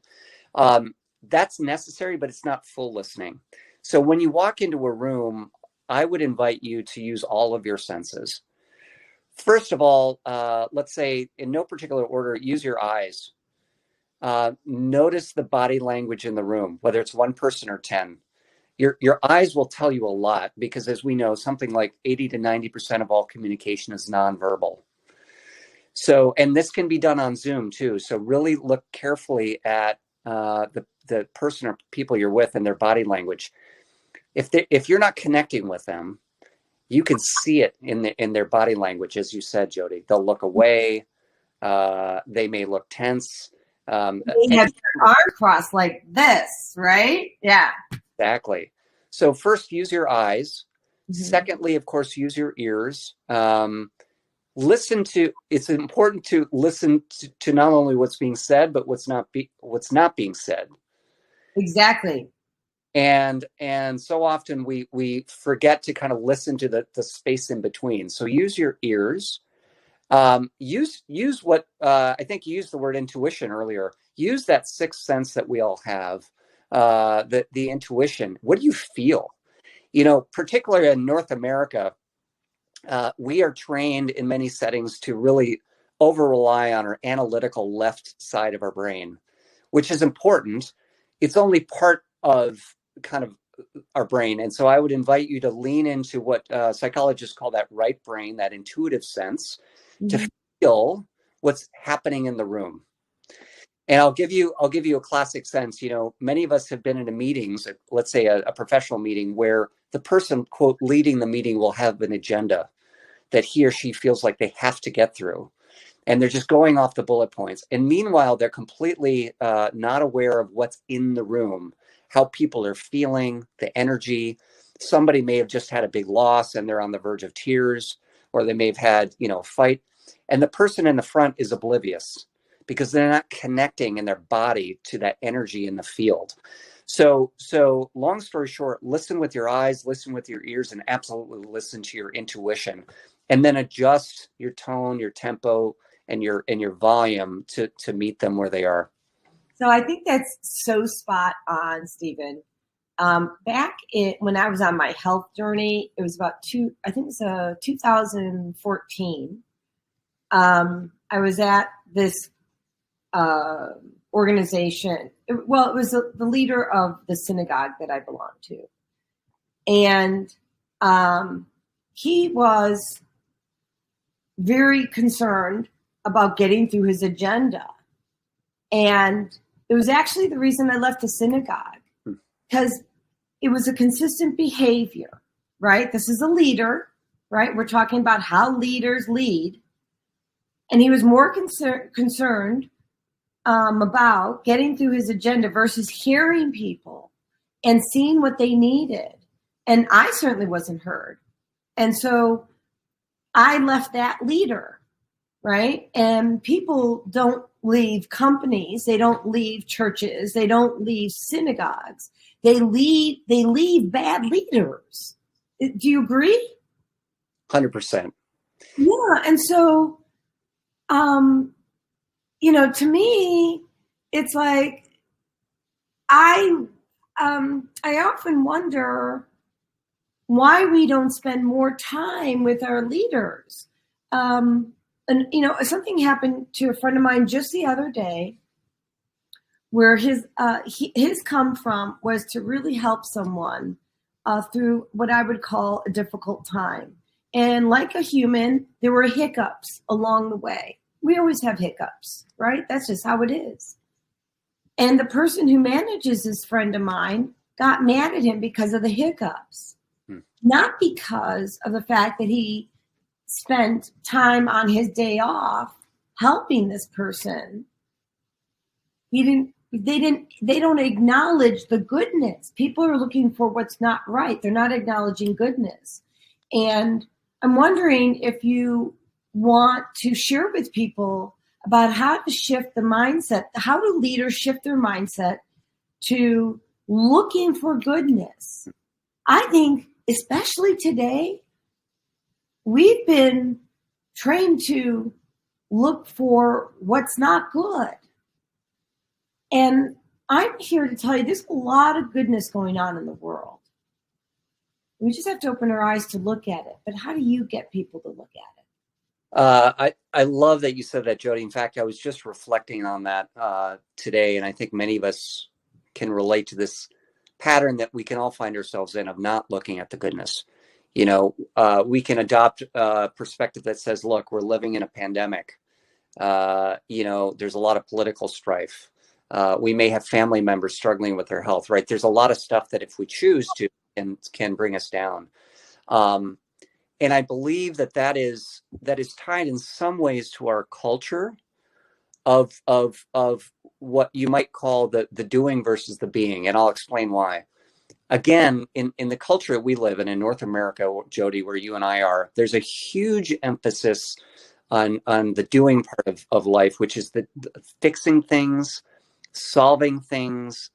That's necessary, but it's not full listening. So when you walk into a room, I would invite you to use all of your senses. First of all, let's say in no particular order, use your eyes. Notice the body language in the room, whether it's one person or 10. Your eyes will tell you a lot, because as we know, something like 80 to 90% of all communication is nonverbal. So, and this can be done on Zoom too. So really look carefully at the person or people you're with and their body language. If you're not connecting with them, you can see it in their body language, as you said, Jodi. They'll look away. They may look tense. They have their arm crossed like this, right? Yeah. Exactly. So first, use your eyes. Mm-hmm. Secondly, of course, use your ears. It's important to listen to not only what's being said, but what's not being said. Exactly. And so often we forget to kind of listen to the space in between. So use your ears. Use what I think you used the word intuition earlier. Use that sixth sense that we all have. The intuition. What do you feel? Particularly in North America, we are trained in many settings to really over rely on our analytical left side of our brain, which is important. It's only part of kind of our brain. And so I would invite you to lean into what psychologists call that right brain, that intuitive sense, to feel what's happening in the room. And I'll give you a classic sense. Many of us have been in meetings, let's say a professional meeting, where the person, quote, leading the meeting will have an agenda that he or she feels like they have to get through. And they're just going off the bullet points. And meanwhile, they're completely not aware of what's in the room, how people are feeling, the energy. Somebody may have just had a big loss and they're on the verge of tears, or they may have had, a fight. And the person in the front is oblivious because they're not connecting in their body to that energy in the field. So long story short, listen with your eyes, listen with your ears, and absolutely listen to your intuition. And then adjust your tone, your tempo, and your volume to meet them where they are. So I think that's so spot on, Stephen. Back when I was on my health journey, it was about 2014. I was at this organization. Well, it was the leader of the synagogue that I belonged to. And he was very concerned about getting through his agenda. And it was actually the reason I left the synagogue, because it was a consistent behavior, right? This is a leader, right? We're talking about how leaders lead. And he was more concerned about getting through his agenda versus hearing people and seeing what they needed. And I certainly wasn't heard. And so I left that leader, right? And people don't leave companies. They don't leave churches. They don't leave synagogues. They leave bad leaders. Do you agree? 100%. Yeah. And so, to me, it's like, I often wonder why we don't spend more time with our leaders. And, something happened to a friend of mine just the other day where his come from was to really help someone through what I would call a difficult time. And like a human, there were hiccups along the way. We always have hiccups, right? That's just how it is. And the person who manages this friend of mine got mad at him because of the hiccups. Not because of the fact that he spent time on his day off helping this person. They don't acknowledge the goodness. People are looking for what's not right. They're not acknowledging goodness. And I'm wondering if you want to share with people about how to shift the mindset. How do leaders shift their mindset to looking for goodness? I think, especially today, we've been trained to look for what's not good. And I'm here to tell you there's a lot of goodness going on in the world. We just have to open our eyes to look at it. But how do you get people to look at it? I love that you said that, Jodi. In fact, I was just reflecting on that today, and I think many of us can relate to this pattern that we can all find ourselves in of not looking at the goodness. We can adopt a perspective that says, look, we're living in a pandemic. There's a lot of political strife. We may have family members struggling with their health, right? There's a lot of stuff that if we choose to can bring us down. And I believe that is tied in some ways to our culture of what you might call the doing versus the being. And I'll explain why. Again, in the culture we live in North America, Jodi, where you and I are, there's a huge emphasis on the doing part of life, which is the fixing things, solving things,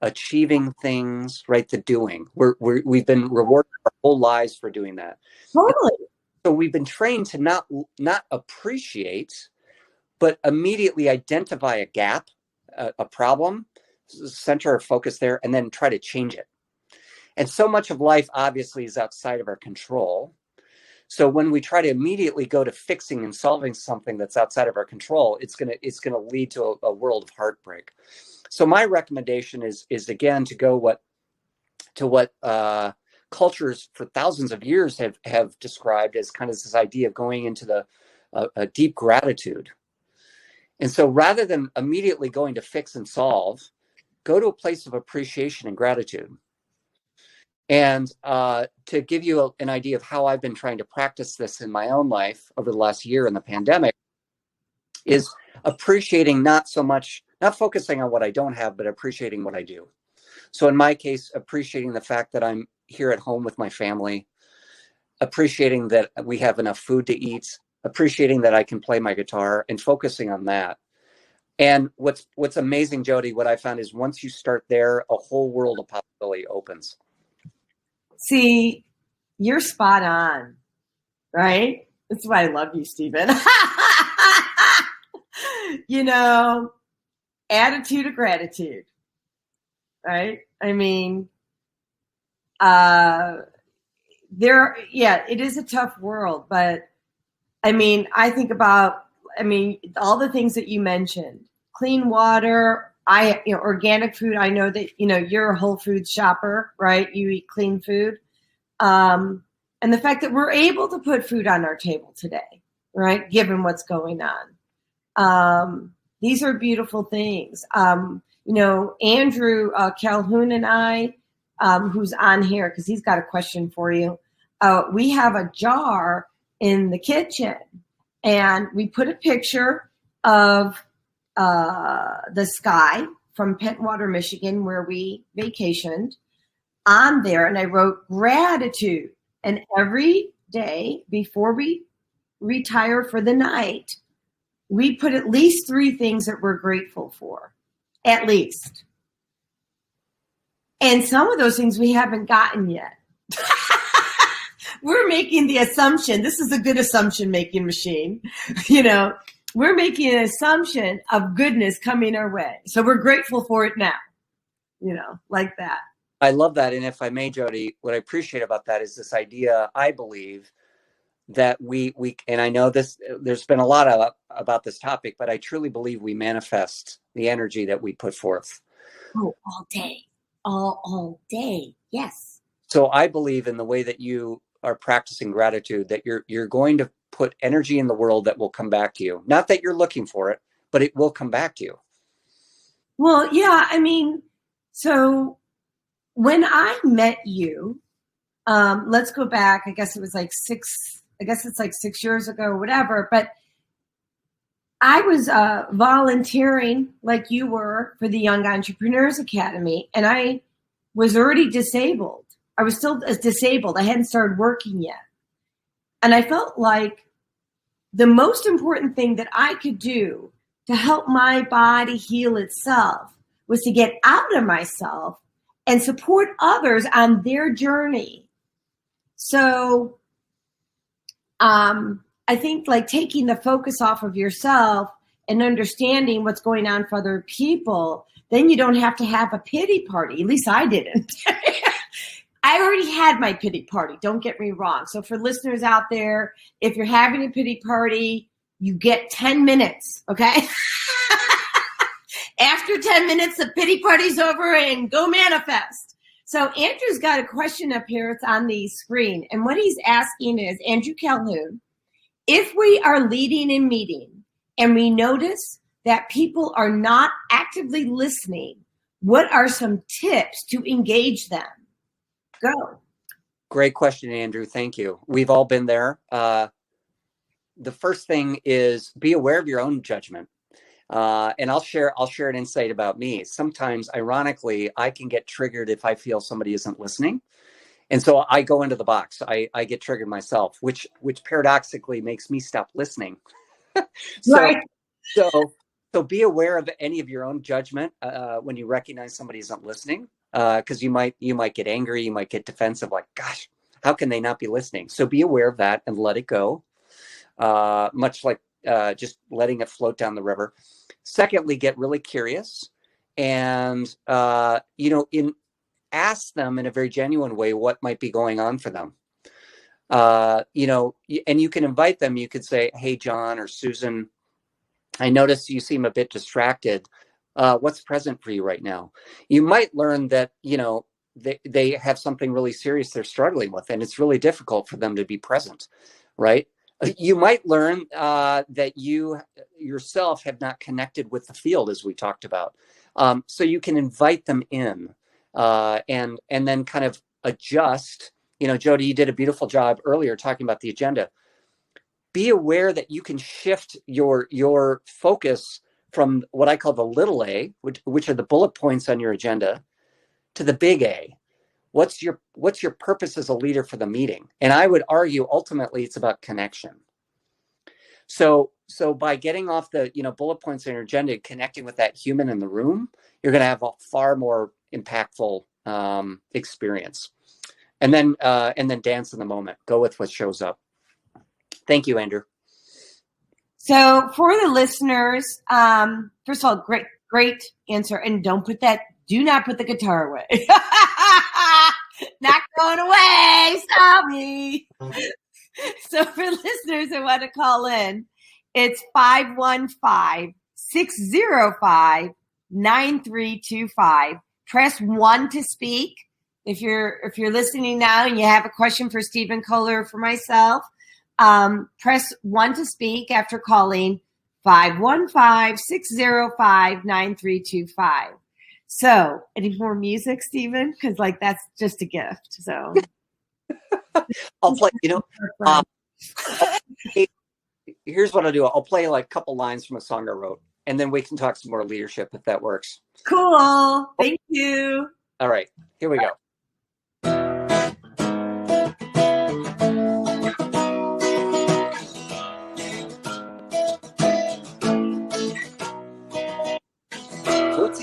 achieving things, right? The doing. We've been rewarded our whole lives for doing that. Totally. So we've been trained to not appreciate, but immediately identify a gap, a problem, center our focus there, and then try to change it. And so much of life obviously is outside of our control. So when we try to immediately go to fixing and solving something that's outside of our control, it's gonna lead to a world of heartbreak. So my recommendation is again to go to what cultures for thousands of years have described as kind of this idea of going into a deep gratitude. And so rather than immediately going to fix and solve, go to a place of appreciation and gratitude. And to give you an idea of how I've been trying to practice this in my own life over the last year in the pandemic is appreciating not focusing on what I don't have, but appreciating what I do. So in my case, appreciating the fact that I'm here at home with my family, appreciating that we have enough food to eat, appreciating that I can play my guitar, and focusing on that. And what's amazing, Jodi, what I found is once you start there, a whole world of possibility opens. See, you're spot on, right? That's why I love you, Stephen. Attitude of gratitude, right? I mean, it is a tough world, but I mean, I think about, all the things that you mentioned, clean water. Organic food. I know that, you're a Whole Foods shopper, right? You eat clean food. And the fact that we're able to put food on our table today, right? Given what's going on. These are beautiful things. Andrew Calhoun and I, who's on here, because he's got a question for you. We have a jar in the kitchen, and we put a picture of the sky from Pentwater, Michigan, where we vacationed, on there. And I wrote gratitude. And every day before we retire for the night, we put at least 3 things that we're grateful for, at least. And some of those things we haven't gotten yet. We're making the assumption, this is a good assumption making machine, we're making an assumption of goodness coming our way. So we're grateful for it now, like that. I love that. And if I may, Jodi, what I appreciate about that is this idea, I believe, that we and I know there's been a lot about this topic, but I truly believe we manifest the energy that we put forth. Oh, all day. All day. Yes. So I believe in the way that you are practicing gratitude, that you're going to put energy in the world that will come back to you. Not that you're looking for it, but it will come back to you. Well, yeah, so when I met you, let's go back, I guess it's like 6 years ago or whatever, but I was volunteering like you were for the Young Entrepreneurs Academy, and I was already disabled. I was still disabled. I hadn't started working yet. And I felt like the most important thing that I could do to help my body heal itself was to get out of myself and support others on their journey. So I think like taking the focus off of yourself and understanding what's going on for other people, then you don't have to have a pity party. At least I didn't. I already had my pity party. Don't get me wrong. So for listeners out there, if you're having a pity party, you get 10 minutes, okay? After 10 minutes, the pity party's over and go manifest. So Andrew's got a question up here. It's on the screen. And what he's asking is, Andrew Calhoun, if we are leading a meeting and we notice that people are not actively listening, what are some tips to engage them? Go. Great question, Andrew. Thank you. We've all been there. The first thing is be aware of your own judgment. And I'll share an insight about me. Sometimes, ironically, I can get triggered if I feel somebody isn't listening. And so I go into the box. I get triggered myself, which paradoxically makes me stop listening. Right. So be aware of any of your own judgment when you recognize somebody isn't listening. Because you might get angry, you might get defensive, like, gosh, how can they not be listening? So be aware of that and let it go, much like just letting it float down the river. Secondly, get really curious and, ask them in a very genuine way what might be going on for them. And you can invite them. You could say, hey, John or Susan, I notice you seem a bit distracted. What's present for you right now? You might learn that, they have something really serious they're struggling with, and it's really difficult for them to be present, right? You might learn that you yourself have not connected with the field, as we talked about. So you can invite them in and then kind of adjust. Jodi, you did a beautiful job earlier talking about the agenda. Be aware that you can shift your focus from what I call the little A, which are the bullet points on your agenda, to the big A. What's your purpose as a leader for the meeting? And I would argue ultimately it's about connection. So by getting off the bullet points on your agenda, connecting with that human in the room, you're going to have a far more impactful experience. And then dance in the moment. Go with what shows up. Thank you, Andrew. So for the listeners, first of all, great answer. And do not put the guitar away. Not going away. Stop me. So for listeners who want to call in, it's 605-605-9325. Press 1 to speak. If you're listening now and you have a question for Stephen Kohler or for myself, press 1 to speak after calling 515-605-9325. So, any more music, Stephen? Because that's just a gift. So I'll play. Here's what I'll do. I'll play a couple lines from a song I wrote, and then we can talk some more leadership if that works. Cool. Thank you. All right, here we go.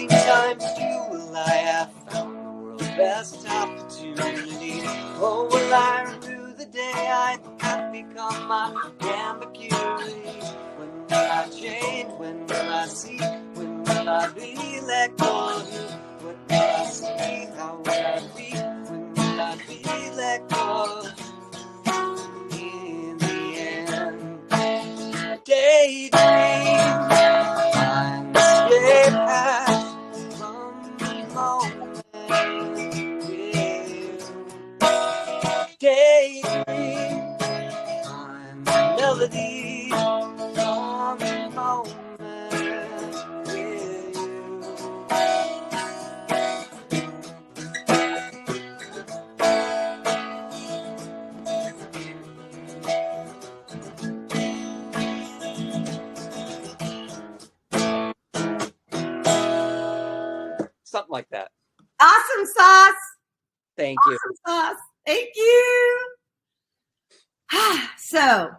Times will I have found the world's best opportunity? Oh, will I renew the day I have become my ambiguity? When will I change? When will I see? When will I be let go of you? What will I see? How will I be? When will I be let go? In the end, daydream, find escape path. Daydream, find melody on the moment with you. Something like that. Awesome sauce. Thank you. Awesome sauce. Thank you. So,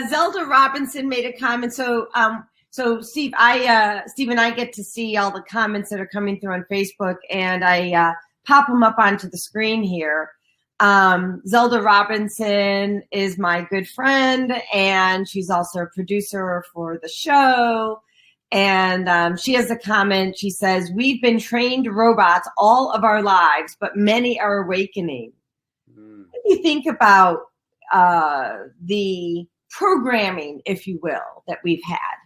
Zelda Robinson made a comment. So Steve, Steve and I get to see all the comments that are coming through on Facebook, and I pop them up onto the screen here. Zelda Robinson is my good friend, and she's also a producer for the show. And she has a comment. She says, "We've been trained robots all of our lives, but many are awakening." What do you think about the programming, if you will, that we've had?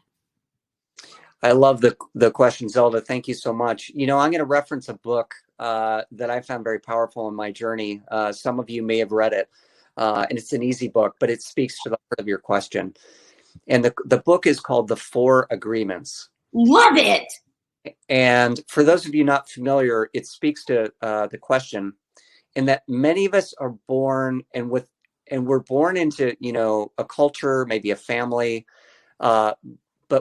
I love the question, Zelda. Thank you so much. I'm going to reference a book that I found very powerful in my journey. Some of you may have read it, and it's an easy book, but it speaks to the heart of your question. And the book is called The 4 Agreements. Love it. And for those of you not familiar, it speaks to the question, in that many of us are born and we're born into, a culture, maybe a family, but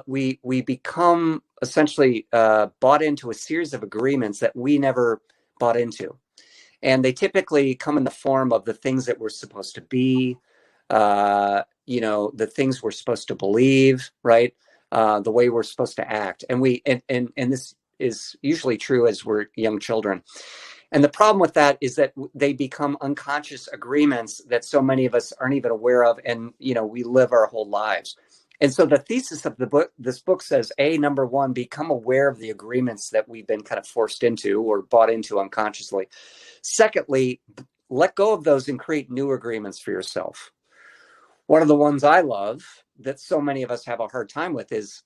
we become essentially bought into a series of agreements that we never bought into. And they typically come in the form of the things that we're supposed to be, the things we're supposed to believe, right? The way we're supposed to act. And this is usually true as we're young children. And the problem with that is that they become unconscious agreements that so many of us aren't even aware of. And, we live our whole lives. And so the thesis of this book says, number one, become aware of the agreements that we've been kind of forced into or bought into unconsciously. Secondly, let go of those and create new agreements for yourself. One of the ones I love that so many of us have a hard time with is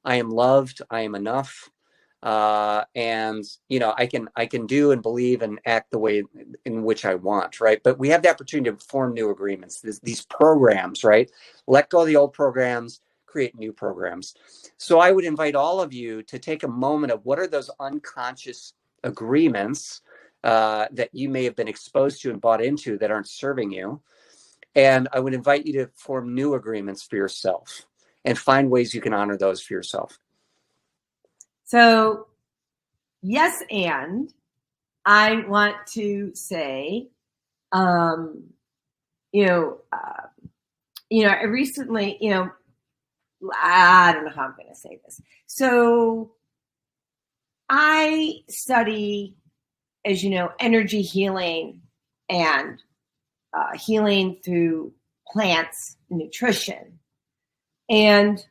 I am loved, I am enough. And I can do and believe and act the way in which I want, right? But we have the opportunity to form new agreements, these programs, right? Let go of the old programs, create new programs. So I would invite all of you to take a moment of what are those unconscious agreements that you may have been exposed to and bought into that aren't serving you. And I would invite you to form new agreements for yourself and find ways you can honor those for yourself. So, yes, and I want to say, I recently, I don't know how I'm going to say this. So, I study, as you know, energy healing and healing through plants, nutrition. And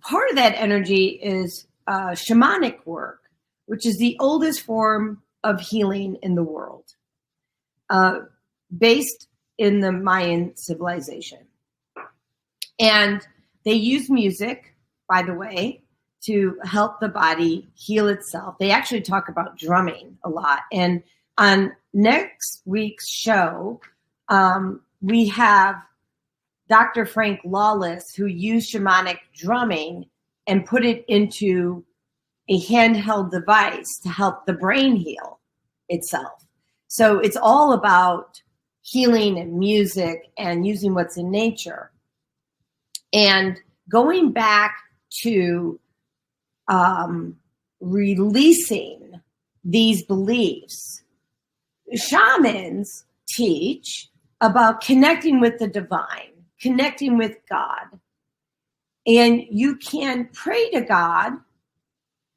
part of that energy is shamanic work, which is the oldest form of healing in the world, based in the Mayan civilization. And they use music by the way, to help the body heal itself. They actually talk about drumming a lot. And on next week's show, we have Dr. Frank Lawless, who used shamanic drumming and put it into a handheld device to help the brain heal itself. So it's all about healing and music and using what's in nature. And going back to releasing these beliefs, shamans teach about connecting with the divine, connecting with God. And you can pray to God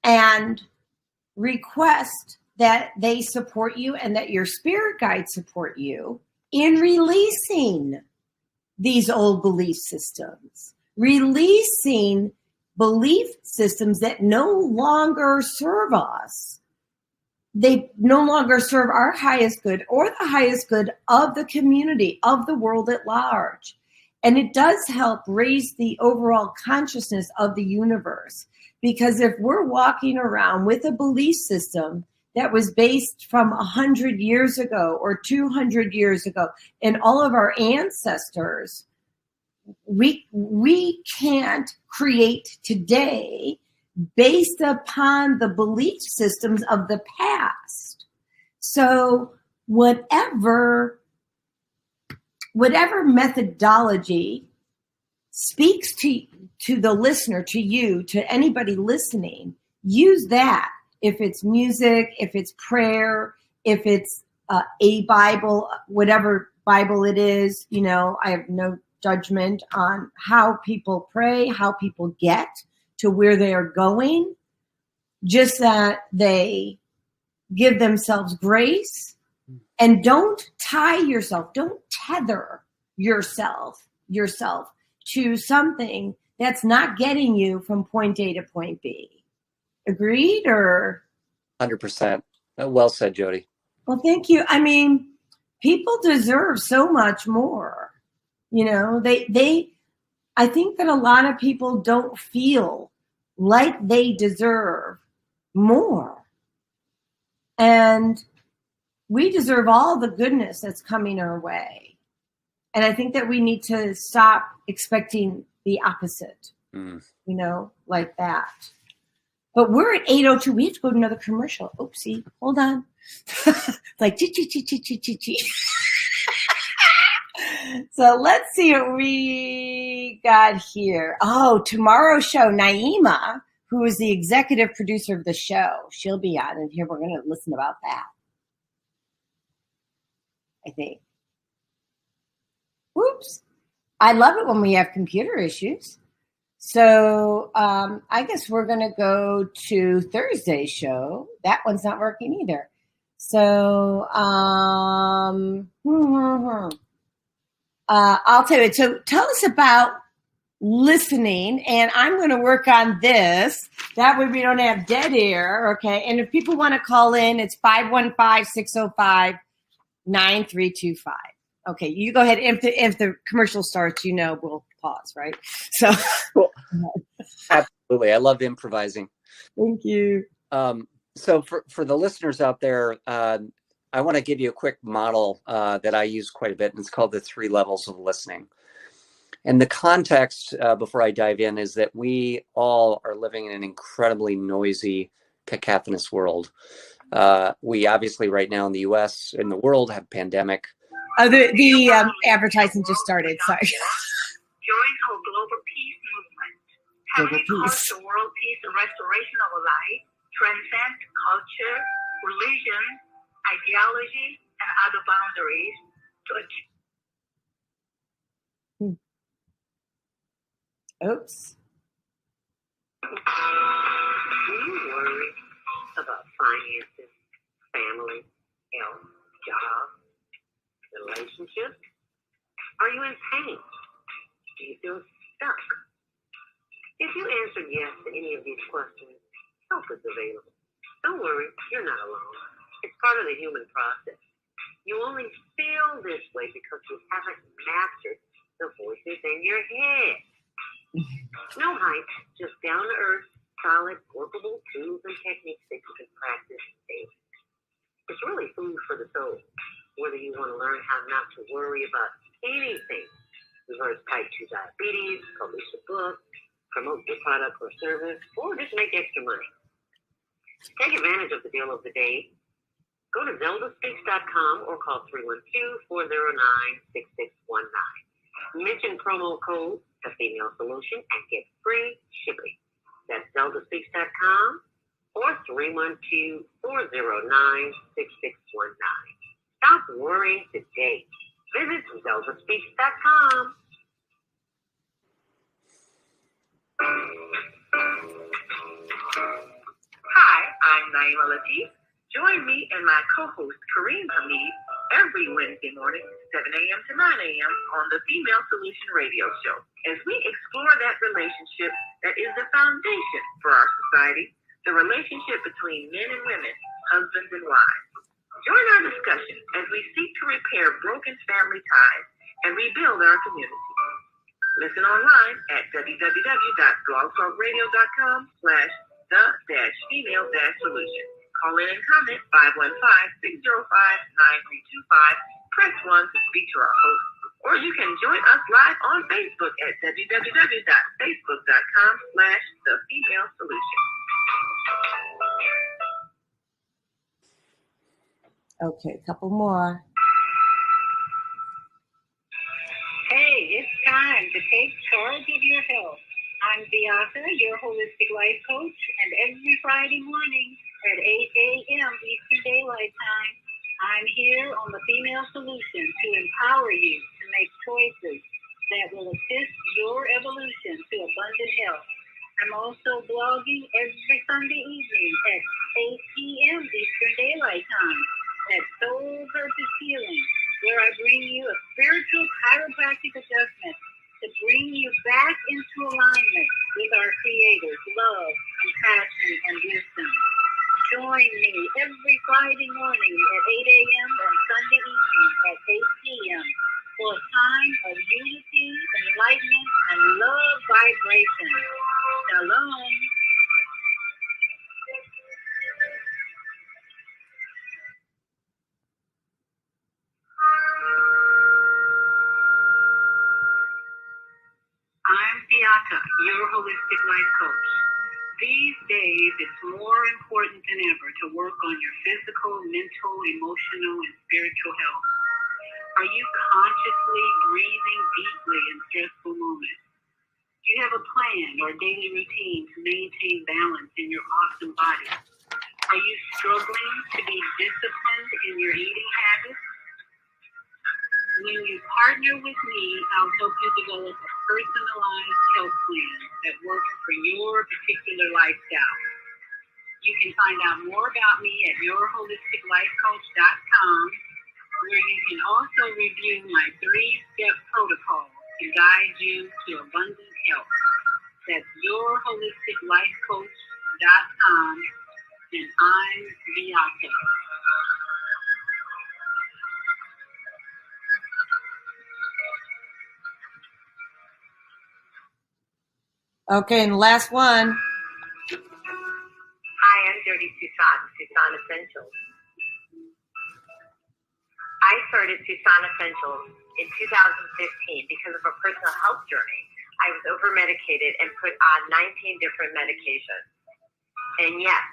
and request that they support you and that your spirit guides support you in releasing these old belief systems, releasing belief systems that no longer serve us. They no longer serve our highest good or the highest good of the community, of the world at large. And it does help raise the overall consciousness of the universe. Because if we're walking around with a belief system that was based from 100 years ago or 200 years ago, and all of our ancestors, we can't create today based upon the belief systems of the past. So whatever methodology speaks to the listener, to you, to anybody listening, use that. If it's music, if it's prayer, if it's a Bible, whatever Bible it is, I have no judgment on how people pray, how people get to where they are going, just that they give themselves grace and don't tie yourself, don't tether yourself to something that's not getting you from point A to point B. Agreed or? 100%. Well said, Jodi. Well, thank you. I mean, people deserve so much more. I think that a lot of people don't feel like they deserve more. And we deserve all the goodness that's coming our way. And I think that we need to stop expecting the opposite, like that. But we're at 8:02. We have to go to another commercial. Oopsie. Hold on. Like, chi. So let's see what we got here. Oh, tomorrow's show, Naima, who is the executive producer of the show, she'll be on, and here we're going to listen about that, I think. Whoops. I love it when we have computer issues. So I guess we're going to go to Thursday's show. That one's not working either. So I'll tell you. So tell us about listening, and I'm going to work on this. That way we don't have dead air, okay? And if people want to call in, it's 515-605-9325. Okay, you go ahead. If the commercial starts, we'll pause, right? So, cool. Absolutely. I love improvising. Thank you. So for the listeners out there, I want to give you a quick model that I use quite a bit, and it's called the 3 levels of listening. And the context, before I dive in, is that we all are living in an incredibly noisy, cacophonous world. We obviously right now in the U.S., in the world, have pandemic. The advertising just started. Sorry. Join our global peace movement. Heavenly calls to world peace and restoration of life, transcend culture, religion, ideology, and other boundaries to achieve. Oops. Do you worry about finances, family, health, job, relationships? Are you in pain? Do you feel stuck? If you answered yes to any of these questions, help is available. Don't worry, you're not alone. It's part of the human process. You only feel this way because you haven't mastered the voices in your head. No hype, just down-to-earth, solid, workable tools and techniques that you can practice daily. It's really food for the soul, whether you want to learn how not to worry about anything, reverse type 2 diabetes, publish a book, promote your product or service, or just make extra money. Take advantage of the deal of the day. Go to zeldaspeaks.com or call 312-409-6619. Mention promo code The Female Solution and get free shipping. That's zeldaspeaks.com or 312-409-6619. Stop worrying today. Visit zeldaspeaks.com. Hi, I'm Naima Latif. Join me and my co-host Kareem Hamid every Wednesday morning, 7 a.m. to 9 a.m. on the Female Solution Radio Show, as we explore that relationship that is the foundation for our society, the relationship between men and women, husbands and wives. Join our discussion as we seek to repair broken family ties and rebuild our community. Listen online at www.blogtalkradio.com/the-female-solution. Call in and comment 515-605-9325. Press 1 to speak to our host. Or you can join us live on Facebook at www.facebook.com/the-female-solution. Okay, a couple more. Hey, it's time to take charge of your health. I'm Beata, your holistic life coach, and every Friday morning at 8 a.m. Eastern Daylight Time, I'm here on the Female Solution to empower you to make choices that will assist your evolution to abundant health. I'm also blogging every Sunday evening at 8 p.m. Eastern Daylight Time at Soul Purpose Healing, where I bring you a spiritual chiropractic adjustment to bring you back into alignment with our Creator's love, compassion, and wisdom. Join me every Friday morning at 8 a.m. and Sunday evening at 8 p.m. for a time of unity, enlightenment, and love vibration. Shalom. I'm Beata, your holistic life coach. These days, it's more important than ever to work on your physical, mental, emotional, and spiritual health. Are you consciously breathing deeply in stressful moments? Do you have a plan or daily routine to maintain balance in your awesome body? Are you struggling to be disciplined in your eating habits? When you partner with me, I'll help you develop a personalized health plan that works for your particular lifestyle. You can find out more about me at yourholisticlifecoach.com, where you can also review my 3-step protocol to guide you to abundant health. That's yourholisticlifecoach.com, and I'm Beata. Okay, and last one. Hi, I'm Jodi Suson Essentials. I started Suson Essentials in 2015 because of a personal health journey. I was over-medicated and put on 19 different medications. And yes,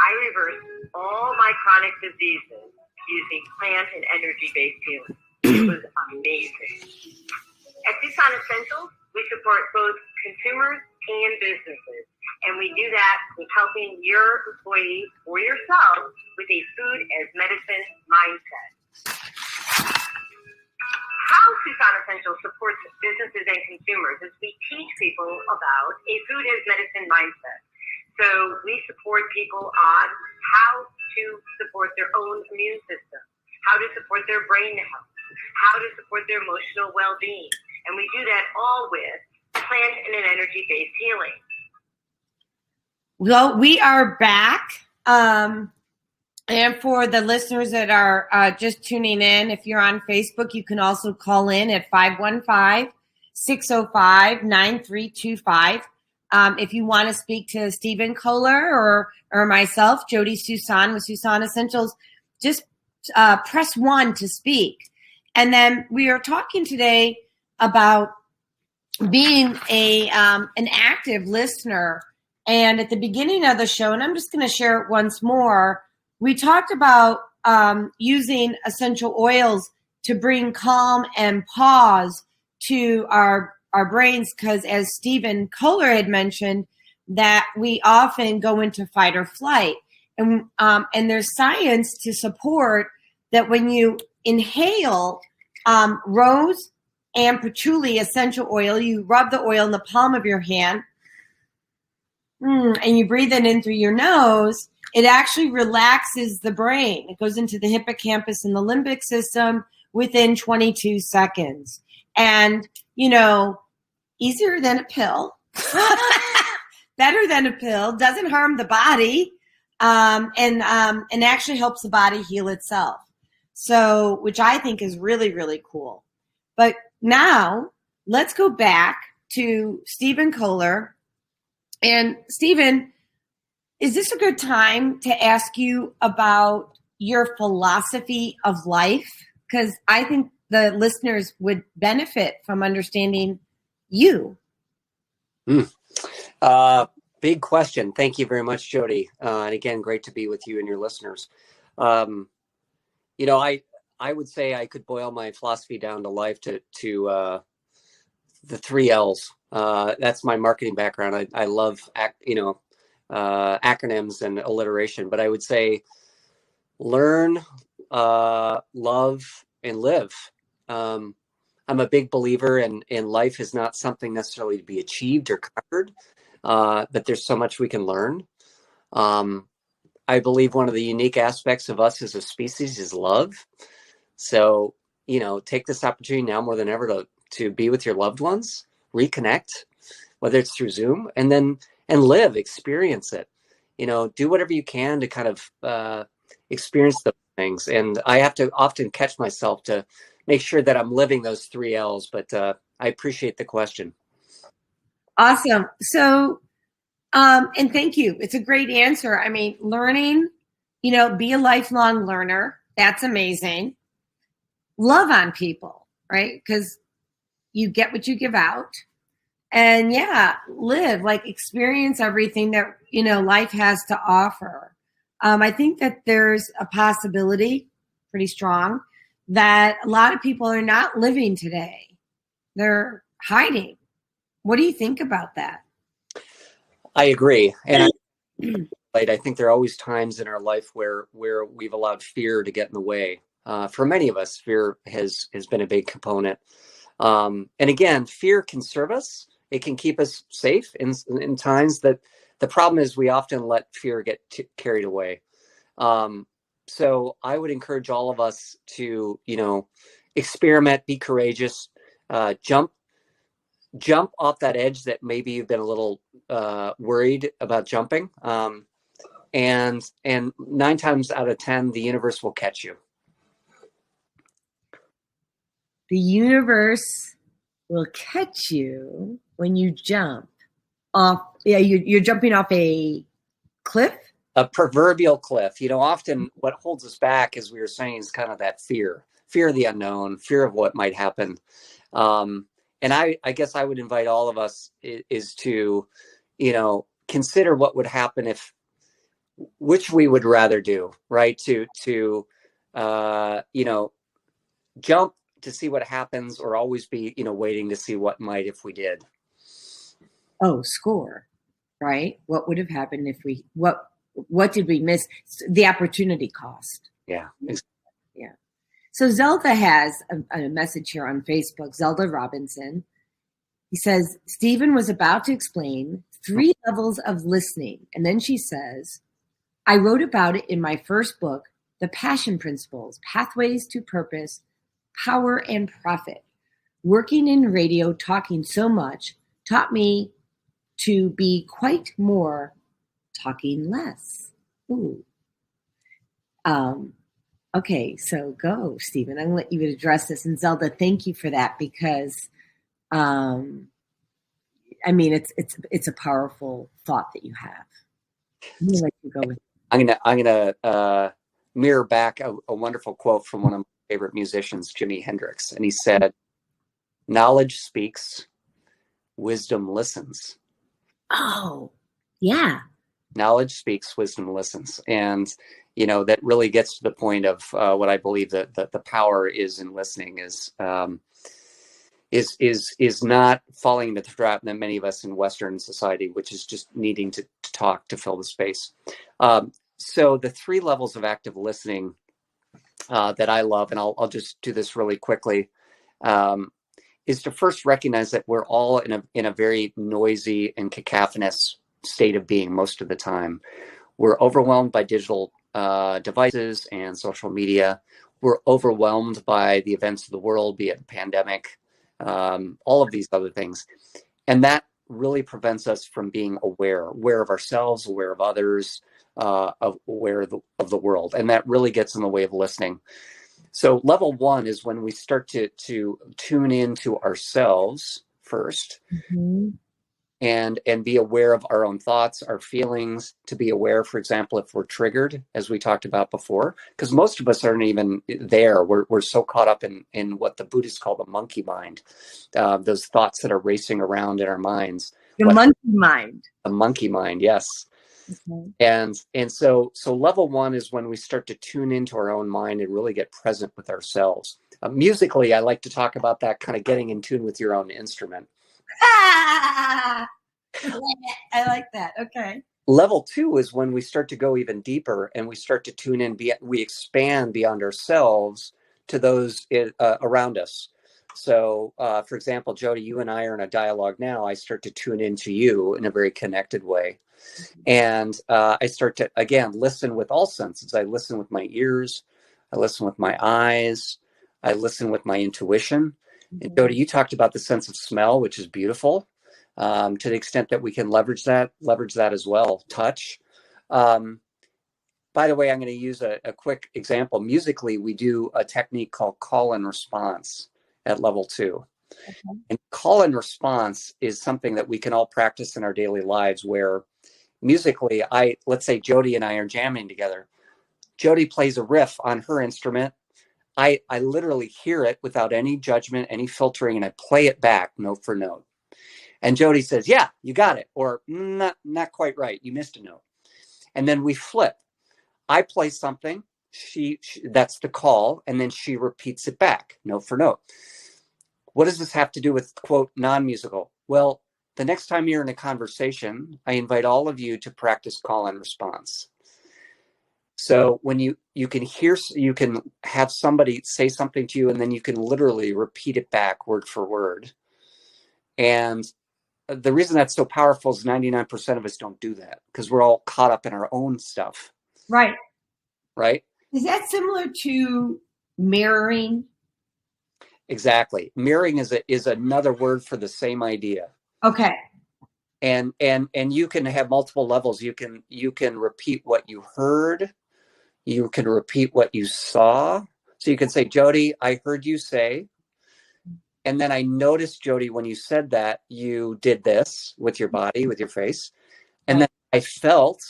I reversed all my chronic diseases using plant and energy-based healing. It was amazing. At Suson Essentials, we support both consumers and businesses, and we do that with helping your employees or yourself with a food as medicine mindset. How Suson Essentials supports businesses and consumers is we teach people about a food as medicine mindset. So we support people on how to support their own immune system, how to support their brain health, how to support their emotional well-being. And we do that all with plant and an energy-based healing. Well, we are back. And for the listeners that are just tuning in, if you're on Facebook, you can also call in at 605-9325. If you want to speak to Stephen Kohler or myself, Jodi Suson with Suson Essentials, just press 1 to speak. And then we are talking today about being an active listener. And at the beginning of the show, and I'm just going to share it once more, we talked about using essential oils to bring calm and pause to our brains, because as Stephen Kohler had mentioned, that we often go into fight or flight. And there's science to support that when you inhale rose and patchouli essential oil, you rub the oil in the palm of your hand, and you breathe it in through your nose, it actually relaxes the brain. It goes into the hippocampus and the limbic system within 22 seconds. And, easier than a pill, better than a pill, doesn't harm the body, and actually helps the body heal itself. So, which I think is really, really cool. But now let's go back to Stephen Kohler. And Stephen, is this a good time to ask you about your philosophy of life? Because I think the listeners would benefit from understanding you. Big question. Thank you very much, Jodi. And again, great to be with you and your listeners. I would say I could boil my philosophy down to life to the 3 L's. That's my marketing background. I love acronyms and alliteration, but I would say learn, love, and live. I'm a big believer in life is not something necessarily to be achieved or conquered, but there's so much we can learn. I believe one of the unique aspects of us as a species is love. So, take this opportunity now more than ever to be with your loved ones, reconnect, whether it's through Zoom, and live, experience it. Do whatever you can to kind of experience those things. And I have to often catch myself to make sure that I'm living those 3 L's, but I appreciate the question. Awesome. So, and thank you. It's a great answer. I mean, learning, be a lifelong learner. That's amazing. Love on people, right? Because you get what you give out. And live, experience everything that, life has to offer. I think that there's a possibility, pretty strong, that a lot of people are not living today. They're hiding. What do you think about that? I agree. And I think there are always times in our life where we've allowed fear to get in the way. For many of us, fear has been a big component. And again, fear can serve us. It can keep us safe in times that the problem is we often let fear get carried away. So I would encourage all of us to, experiment, be courageous, jump off that edge that maybe you've been a little worried about jumping. And 9 times out of 10, the universe will catch you. The universe will catch you when you jump off. Yeah, you're jumping off a cliff? A proverbial cliff. Often what holds us back, as we were saying, is kind of that fear of the unknown, fear of what might happen. And I guess I would invite all of us is to, consider what would happen which we would rather do, right? To jump to see what happens, or always be, waiting to see what might if we did. Oh, score, right? What would have happened if what did we miss? The opportunity cost. Yeah. Yeah. So Zelda has a message here on Facebook, Zelda Robinson. He says, Stephen was about to explain 3 levels of listening. And then she says, I wrote about it in my first book, The Passion Principles, Pathways to Purpose, Power and Profit. Working in radio, talking so much, taught me to be quite more talking less. Ooh. Okay, so go, Stephen. I'm going to let you address this. And Zelda, thank you for that, because I mean, it's a powerful thought that you have. I'm gonna let you go with. I'm gonna mirror back a wonderful quote from one of my favorite musicians, Jimi Hendrix, and he said, "Knowledge speaks, wisdom listens." Oh, yeah. Knowledge speaks, wisdom listens, and that really gets to the point of what I believe that the power is in listening is not falling into the trap that many of us in Western society, which is just needing to talk to fill the space. So the 3 levels of active listening that I love, and I'll just do this really quickly, is to first recognize that we're all in a very noisy and cacophonous state of being most of the time. We're overwhelmed by digital devices and social media. We're overwhelmed by the events of the world, be it the pandemic, all of these other things. And that really prevents us from being aware of ourselves, aware of others, aware of the world. And that really gets in the way of listening. So level 1 is when we start to tune into ourselves first. Mm-hmm. And be aware of our own thoughts, our feelings, to be aware, for example, if we're triggered, as we talked about before, because most of us aren't even there. We're so caught up in what the Buddhists call the monkey mind, those thoughts that are racing around in our minds. The monkey mind. The monkey mind, yes. Okay. And so level 1 is when we start to tune into our own mind and really get present with ourselves. Musically, I like to talk about that kind of getting in tune with your own instrument. I like that. Okay. Level 2 is when we start to go even deeper and we start to tune in. We expand beyond ourselves to those around us. So, for example, Jodi, you and I are in a dialogue now. I start to tune into you in a very connected way. And I start to, again, listen with all senses. I listen with my ears. I listen with my eyes. I listen with my intuition. And Jodi, you talked about the sense of smell, which is beautiful. To the extent that we can leverage that as well. Touch. By the way, I'm going to use a quick example. Musically, we do a technique called call and response at level 2. Okay. And call and response is something that we can all practice in our daily lives where musically, let's say Jodi and I are jamming together. Jodi plays a riff on her instrument. I literally hear it without any judgment, any filtering, and I play it back note for note. And Jodi says, "Yeah, you got it," or not quite right. You missed a note. And then we flip. I play something. She that's the call, and then she repeats it back note for note. What does this have to do with, quote, non-musical? Well, the next time you're in a conversation, I invite all of you to practice call and response. So when you can have somebody say something to you, and then you can literally repeat it back word for word. And the reason that's so powerful is 99% of us don't do that because we're all caught up in our own stuff. Right. Right. Is that similar to mirroring? Exactly. Mirroring is another word for the same idea. Okay. And you can have multiple levels. You can repeat what you heard. You can repeat what you saw. So you can say, "Jodi, I heard you say," and then I noticed, Jodi, when you said that, you did this with your body, with your face. And then I felt,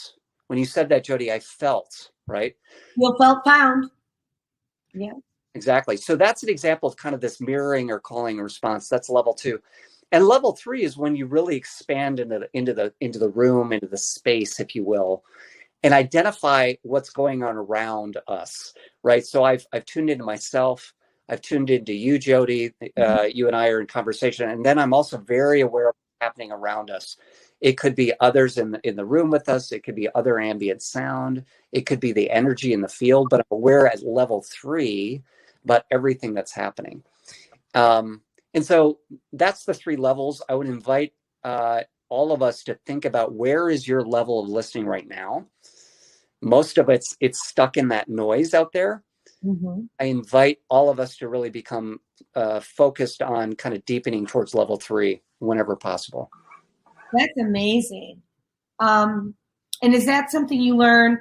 when you said that, Jodi, I felt, right? You felt found. Yeah. Exactly. So that's an example of kind of this mirroring or calling and response. That's level 2. And level 3 is when you really expand into the room, into the space, if you will, and identify what's going on around us, right? So I've tuned into myself. I've tuned into you, Jodi. You and I are in conversation. And then I'm also very aware of what's happening around us. It could be others in the room with us. It could be other ambient sound. It could be the energy in the field. But I'm aware at level 3 about everything that's happening. And so that's the 3 levels. I would invite all of us to think about, where is your level of listening right now? Most of it's stuck in that noise out there. Mm-hmm. I invite all of us to really become focused on kind of deepening towards level 3 whenever possible. That's amazing. And is that something you learned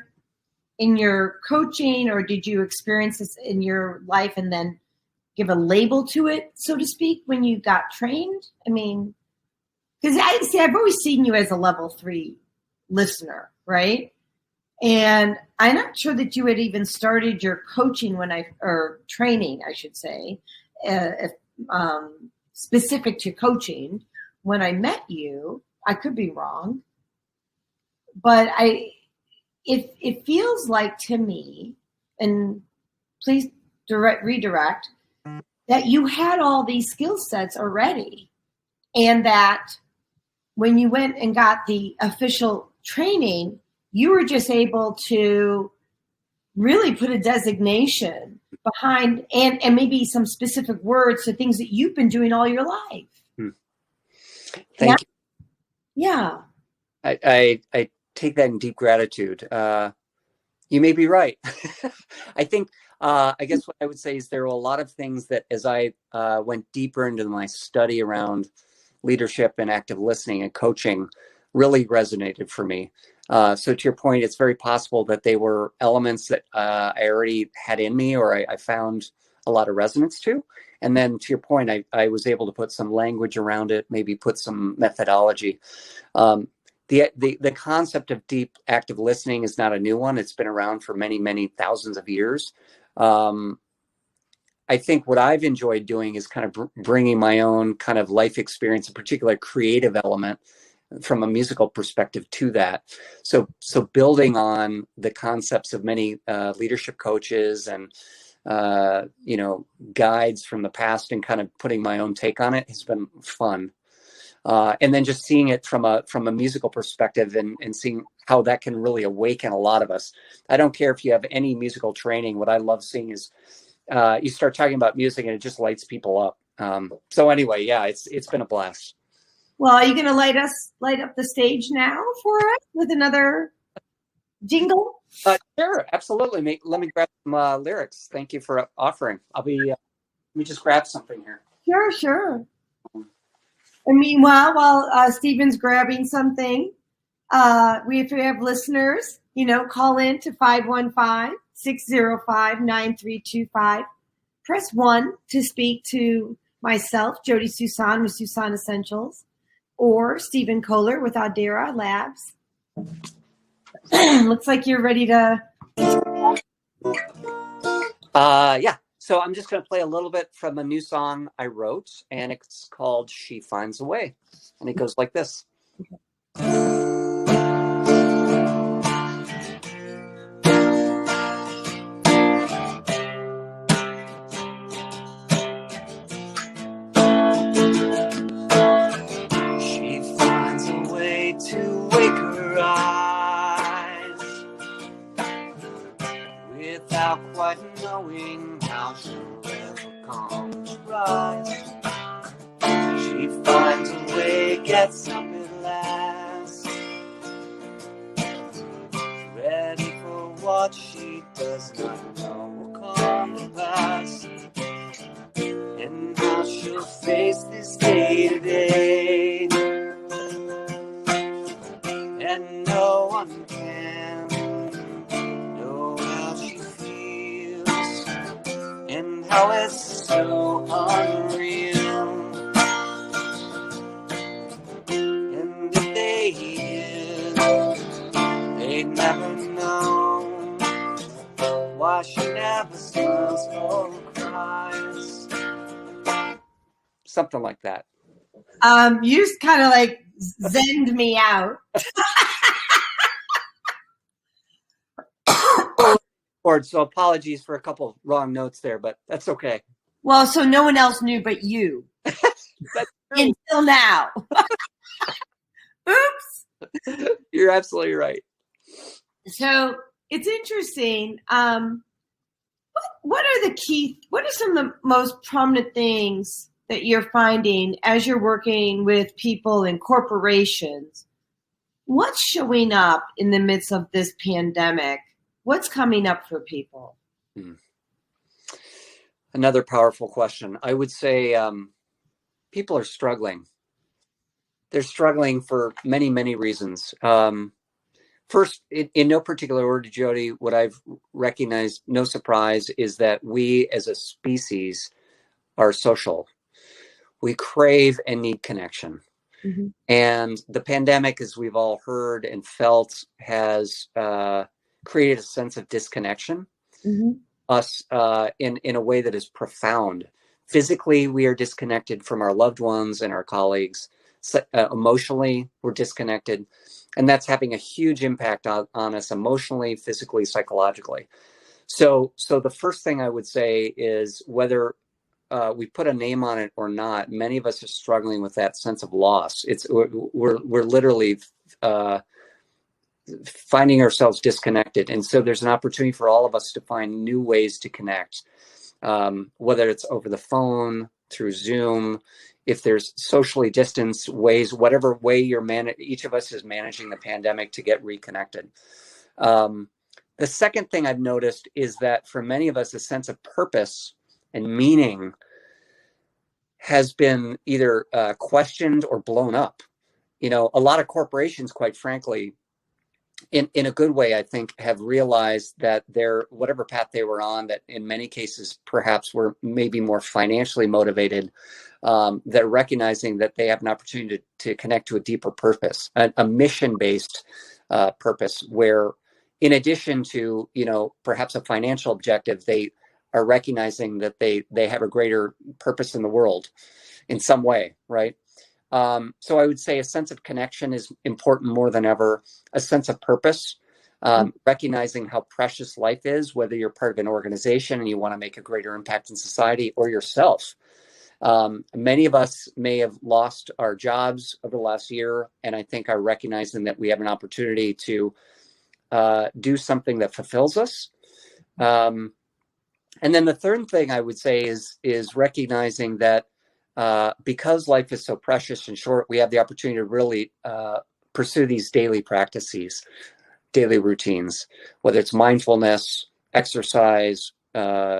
in your coaching, or did you experience this in your life and then give a label to it, so to speak, when you got trained? I mean, because I've always seen you as a level 3 listener, right? And I'm not sure that you had even started your coaching or training, I should say, specific to coaching when I met you. I could be wrong, but it feels like to me, and please redirect, that you had all these skill sets already, and that when you went and got the official training, you were just able to really put a designation behind and maybe some specific words to things that you've been doing all your life. Thank you. Yeah. I take that in deep gratitude. You may be right. I think, I guess what I would say is there were a lot of things that as I went deeper into my study around leadership and active listening and coaching really resonated for me. So to your point, it's very possible that they were elements that I already had in me, or I found a lot of resonance to. And then to your point, I was able to put some language around it, maybe put some methodology. The concept of deep active listening is not a new one. It's been around for many, many thousands of years. I think what I've enjoyed doing is kind of bringing my own kind of life experience, a particular creative element from a musical perspective to that. So building on the concepts of many leadership coaches and guides from the past and kind of putting my own take on it has been fun. And then just seeing it from a musical perspective and seeing how that can really awaken a lot of us. I don't care if you have any musical training. What I love seeing is you start talking about music and it just lights people up. So anyway, yeah, it's been a blast. Well, are you going to light up the stage now for us with another jingle? Sure, absolutely. Let me grab some lyrics. Thank you for offering. Let me just grab something here. Sure. And meanwhile, while Stephen's grabbing something, if we have listeners, call in to 515-605-9325. Press 1 to speak to myself, Jodi Suson with Suson Essentials, or Stephen Kohler with Audira Labs. Looks like you're ready to. Yeah. So I'm just going to play a little bit from a new song I wrote, and it's called She Finds a Way. And it goes like this. She finds a way to wake her eyes without quite knowing how she'll ever come to rise. She finds a way, gets up at last, ready for what she does not know will come to pass, and how she'll face this day to day, and no one can know how she feels, and how it's so unreal. And if they did, they'd never know why she never smiles or cries. Something like that. You just kind of like zenned me out. So apologies for a couple wrong notes there, but that's okay. Well, so no one else knew but you. Until now. Oops. You're absolutely right. So it's interesting. What are some of the most prominent things that you're finding as you're working with people in corporations? What's showing up in the midst of this pandemic? What's coming up for people? Another powerful question. I would say people are struggling. They're struggling for many, many reasons. First, in no particular order, Jodi, what I've recognized, no surprise, is that we as a species are social. We crave and need connection. Mm-hmm. And the pandemic, as we've all heard and felt, has created a sense of disconnection, us in a way that is profound. Physically, we are disconnected from our loved ones and our colleagues. Emotionally, we're disconnected. And that's having a huge impact on us emotionally, physically, psychologically. So the first thing I would say is, whether we put a name on it or not, many of us are struggling with that sense of loss. We're literally finding ourselves disconnected. And so there's an opportunity for all of us to find new ways to connect, whether it's over the phone, through Zoom, if there's socially distanced ways, whatever way each of us is managing the pandemic to get reconnected. The second thing I've noticed is that for many of us, a sense of purpose and meaning has been either questioned or blown up. A lot of corporations, quite frankly, in a good way, I think, have realized that whatever path they were on, that in many cases perhaps were maybe more financially motivated, they're recognizing that they have an opportunity to connect to a deeper purpose, a mission-based purpose, where in addition to, perhaps a financial objective, they are recognizing that they have a greater purpose in the world in some way, right? So I would say a sense of connection is important more than ever. A sense of purpose, recognizing how precious life is, whether you're part of an organization and you want to make a greater impact in society, or yourself. Many of us may have lost our jobs over the last year, and I think are recognizing that we have an opportunity to do something that fulfills us. And then the third thing I would say is recognizing that because life is so precious and short, we have the opportunity to really pursue these daily practices, daily routines, whether it's mindfulness, exercise,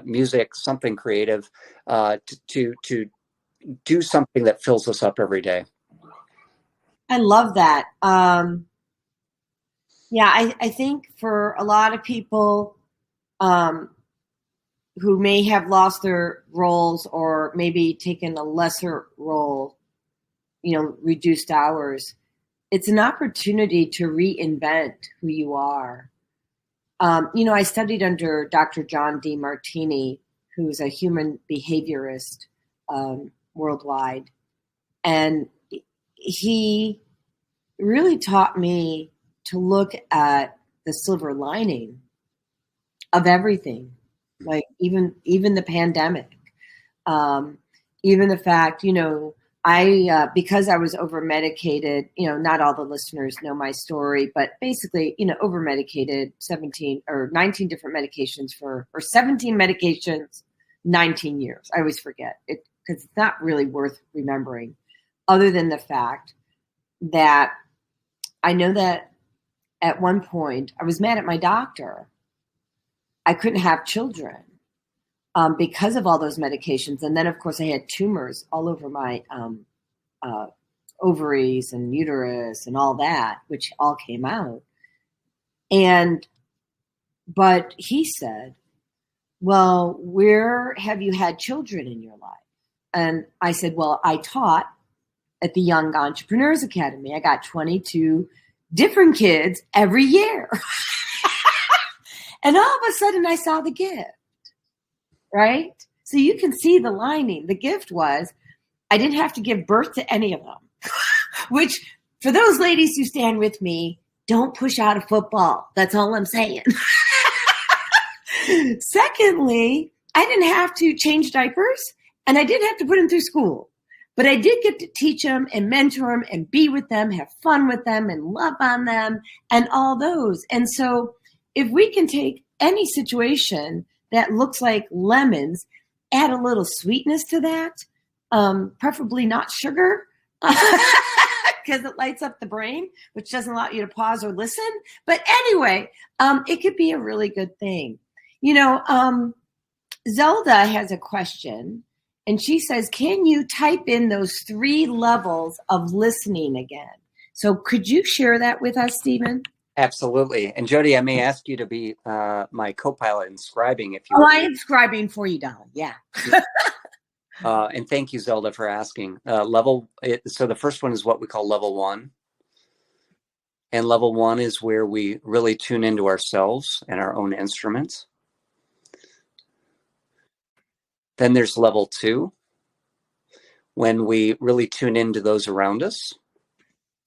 music, something creative, to do something that fills us up every day. I love that. Yeah, I think for a lot of people who may have lost their roles or maybe taken a lesser role, reduced hours, it's an opportunity to reinvent who you are. I studied under Dr. John D. Martini, who's a human behaviorist worldwide. And he really taught me to look at the silver lining of everything. Like even the pandemic, even the fact, I because I was over medicated, not all the listeners know my story, but basically, over medicated 17 or 19 different medications or 17 medications, 19 years. I always forget it because it's not really worth remembering, other than the fact that I know that at one point I was mad at my doctor. I couldn't have children because of all those medications. And then, of course, I had tumors all over my ovaries and uterus and all that, which all came out. But he said, well, where have you had children in your life? And I said, well, I taught at the Young Entrepreneurs Academy. I got 22 different kids every year. And all of a sudden I saw the gift, right? So you can see the lining. The gift was I didn't have to give birth to any of them, which for those ladies who stand with me, don't push out a football. That's all I'm saying. Secondly, I didn't have to change diapers and I didn't have to put them through school, but I did get to teach them and mentor them and be with them, have fun with them and love on them and all those. And so if we can take any situation that looks like lemons, add a little sweetness to that, preferably not sugar, because it lights up the brain, which doesn't allow you to pause or listen. But anyway, it could be a really good thing. Zelda has a question, and she says, can you type in those 3 levels of listening again? So could you share that with us, Stephen? Absolutely. And Jodi, I may ask you to be my co-pilot in scribing if you I am scribing for you, darling. Yeah. And thank you, Zelda, for asking. So the first one is what we call level 1. And level 1 is where we really tune into ourselves and our own instruments. Then there's level 2, when we really tune into those around us.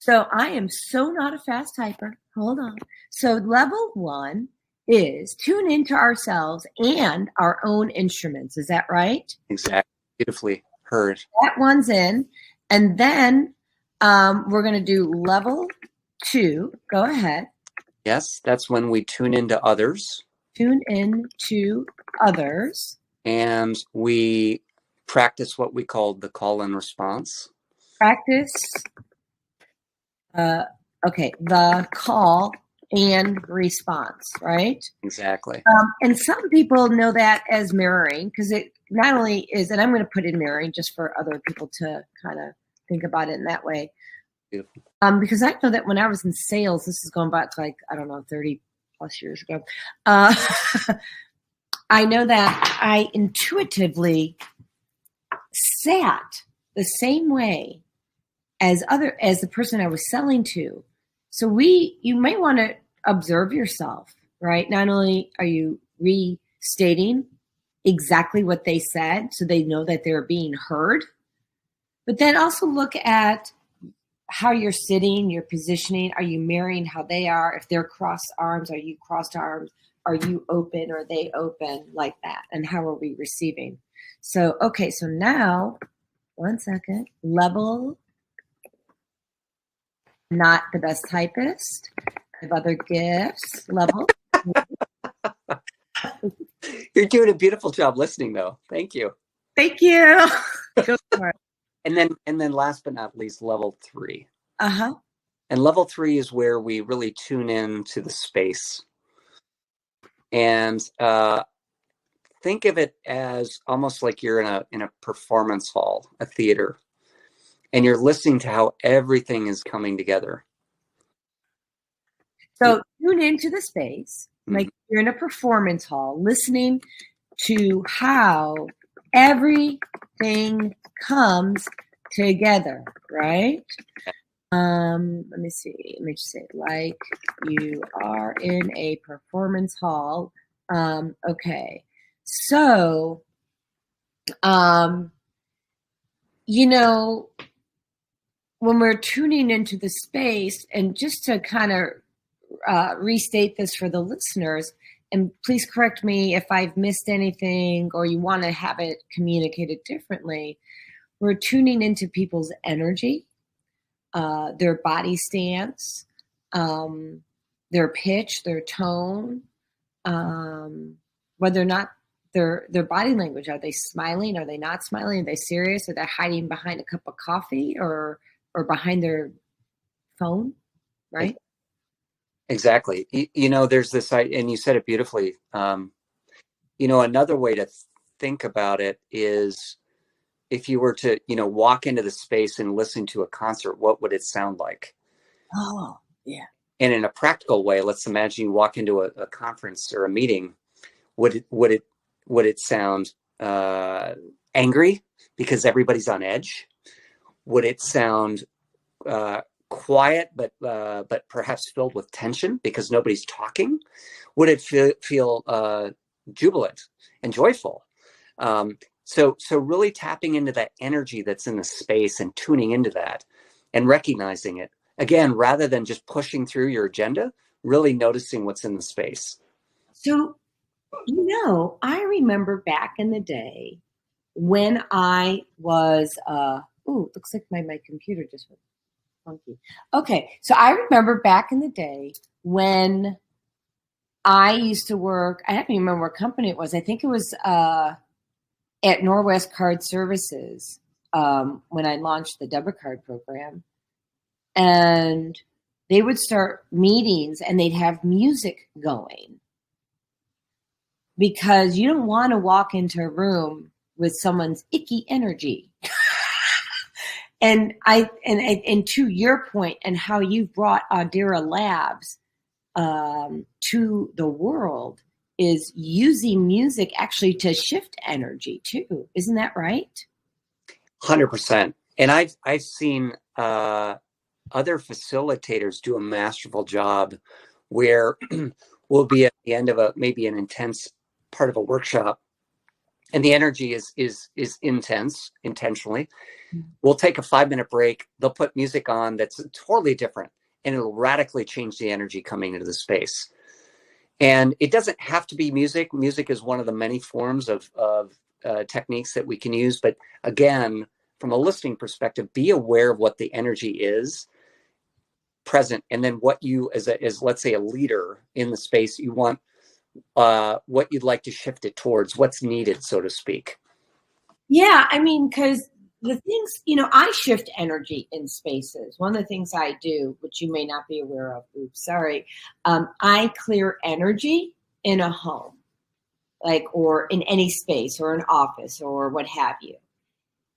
So I am so not a fast typer. Hold on. So level 1 is tune into ourselves and our own instruments. Is that right? Exactly. Beautifully heard. That one's in. And then we're going to do level 2. Go ahead. Yes, that's when we tune into others. Tune in to others. And we practice what we call the call and response. Practice. The call and response, right? Exactly. And some people know that as mirroring, because it not only is, and I'm going to put in mirroring just for other people to kind of think about it in that way. Beautiful. Because I know that when I was in sales, this is going back to 30 plus years ago. I know that I intuitively sat the same way as the person I was selling to. So you might want to observe yourself, right? Not only are you restating exactly what they said so they know that they're being heard, but then also look at how you're sitting, your positioning. Are you mirroring how they are? If they're crossed arms, are you crossed arms? Are you open? Or are they open, like that? And how are we receiving? So, okay, so now, 1 second, level, not the best typist. I have other gifts, level. You're doing a beautiful job listening, though. Thank you. Thank you. Go for it. And then last but not least, level 3. Uh-huh. And level 3 is where we really tune in to the space. And think of it as almost like you're in a performance hall, a theater, and you're listening to how everything is coming together. So tune into the space, like you're in a performance hall, listening to how everything comes together, right? Let me see. Let me just say it like you are in a performance hall. Okay. So, when we're tuning into the space, and just to kind of restate this for the listeners, and please correct me if I've missed anything or you want to have it communicated differently, we're tuning into people's energy, their body stance, their pitch, their tone, whether or not their body language. Are they smiling? Are they not smiling? Are they serious? Are they hiding behind a cup of coffee or behind their phone? Right? Exactly. There's this, and you said it beautifully. Another way to think about it is if you were to, walk into the space and listen to a concert, what would it sound like? Oh, yeah. And in a practical way, let's imagine you walk into a conference or a meeting. Would it sound angry because everybody's on edge? Would it sound quiet, but perhaps filled with tension because nobody's talking? Would it feel jubilant and joyful? So really tapping into that energy that's in the space and tuning into that and recognizing it. Again, rather than just pushing through your agenda, really noticing what's in the space. So, I remember back in the day when I was, looks like my computer just went funky. Okay, so I remember back in the day when I used to work, I don't even remember what company it was. I think it was at Norwest Card Services when I launched the debit card program. And they would start meetings and they'd have music going. Because you don't want to walk into a room with someone's icky energy. And to your point and how you've brought Audira Labs to the world is using music actually to shift energy too. Isn't that right? 100%. And I've seen other facilitators do a masterful job where we'll be at the end of maybe an intense part of a workshop, and the energy is intense intentionally. We'll take a 5-minute break. They'll put music on that's totally different, and it'll radically change the energy coming into the space. And it doesn't have to be music. Music is one of the many forms of techniques that we can use. But again, from a listening perspective, be aware of what the energy is present, and then what you, as let's say a leader in the space, you want, what you'd like to shift it towards, what's needed, so to speak. Yeah, I mean, because the things, I shift energy in spaces. One of the things I do, which you may not be aware of, I clear energy in a home, or in any space or an office or what have you.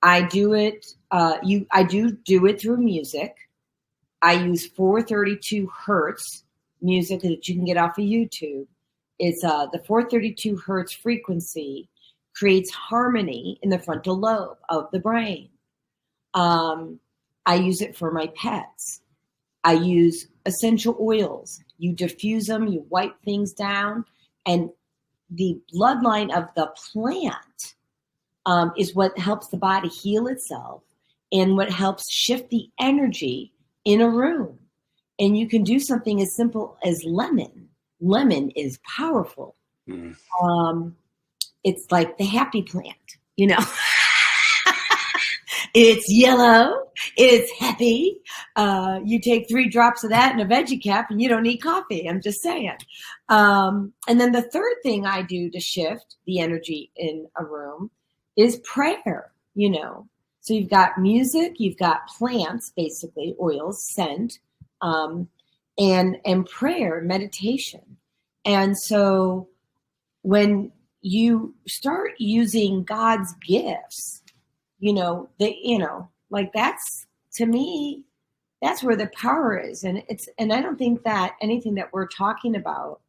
I do it, I do it through music. I use 432 hertz music that you can get off of YouTube. It's the 432 hertz frequency creates harmony in the frontal lobe of the brain. I use it for my pets. I use essential oils. You diffuse them, you wipe things down, and the bloodline of the plant is what helps the body heal itself and what helps shift the energy in a room. And you can do something as simple as lemon. Lemon is powerful. It's like the happy plant, It's yellow. It's happy. You take 3 drops of that in a veggie cap and you don't need coffee. I'm just saying. And then the third thing I do to shift the energy in a room is prayer, So you've got music, you've got plants, basically oils, scent, and prayer, meditation. And so when you start using God's gifts, that's, to me, that's where the power is. And I don't think that anything that we're talking about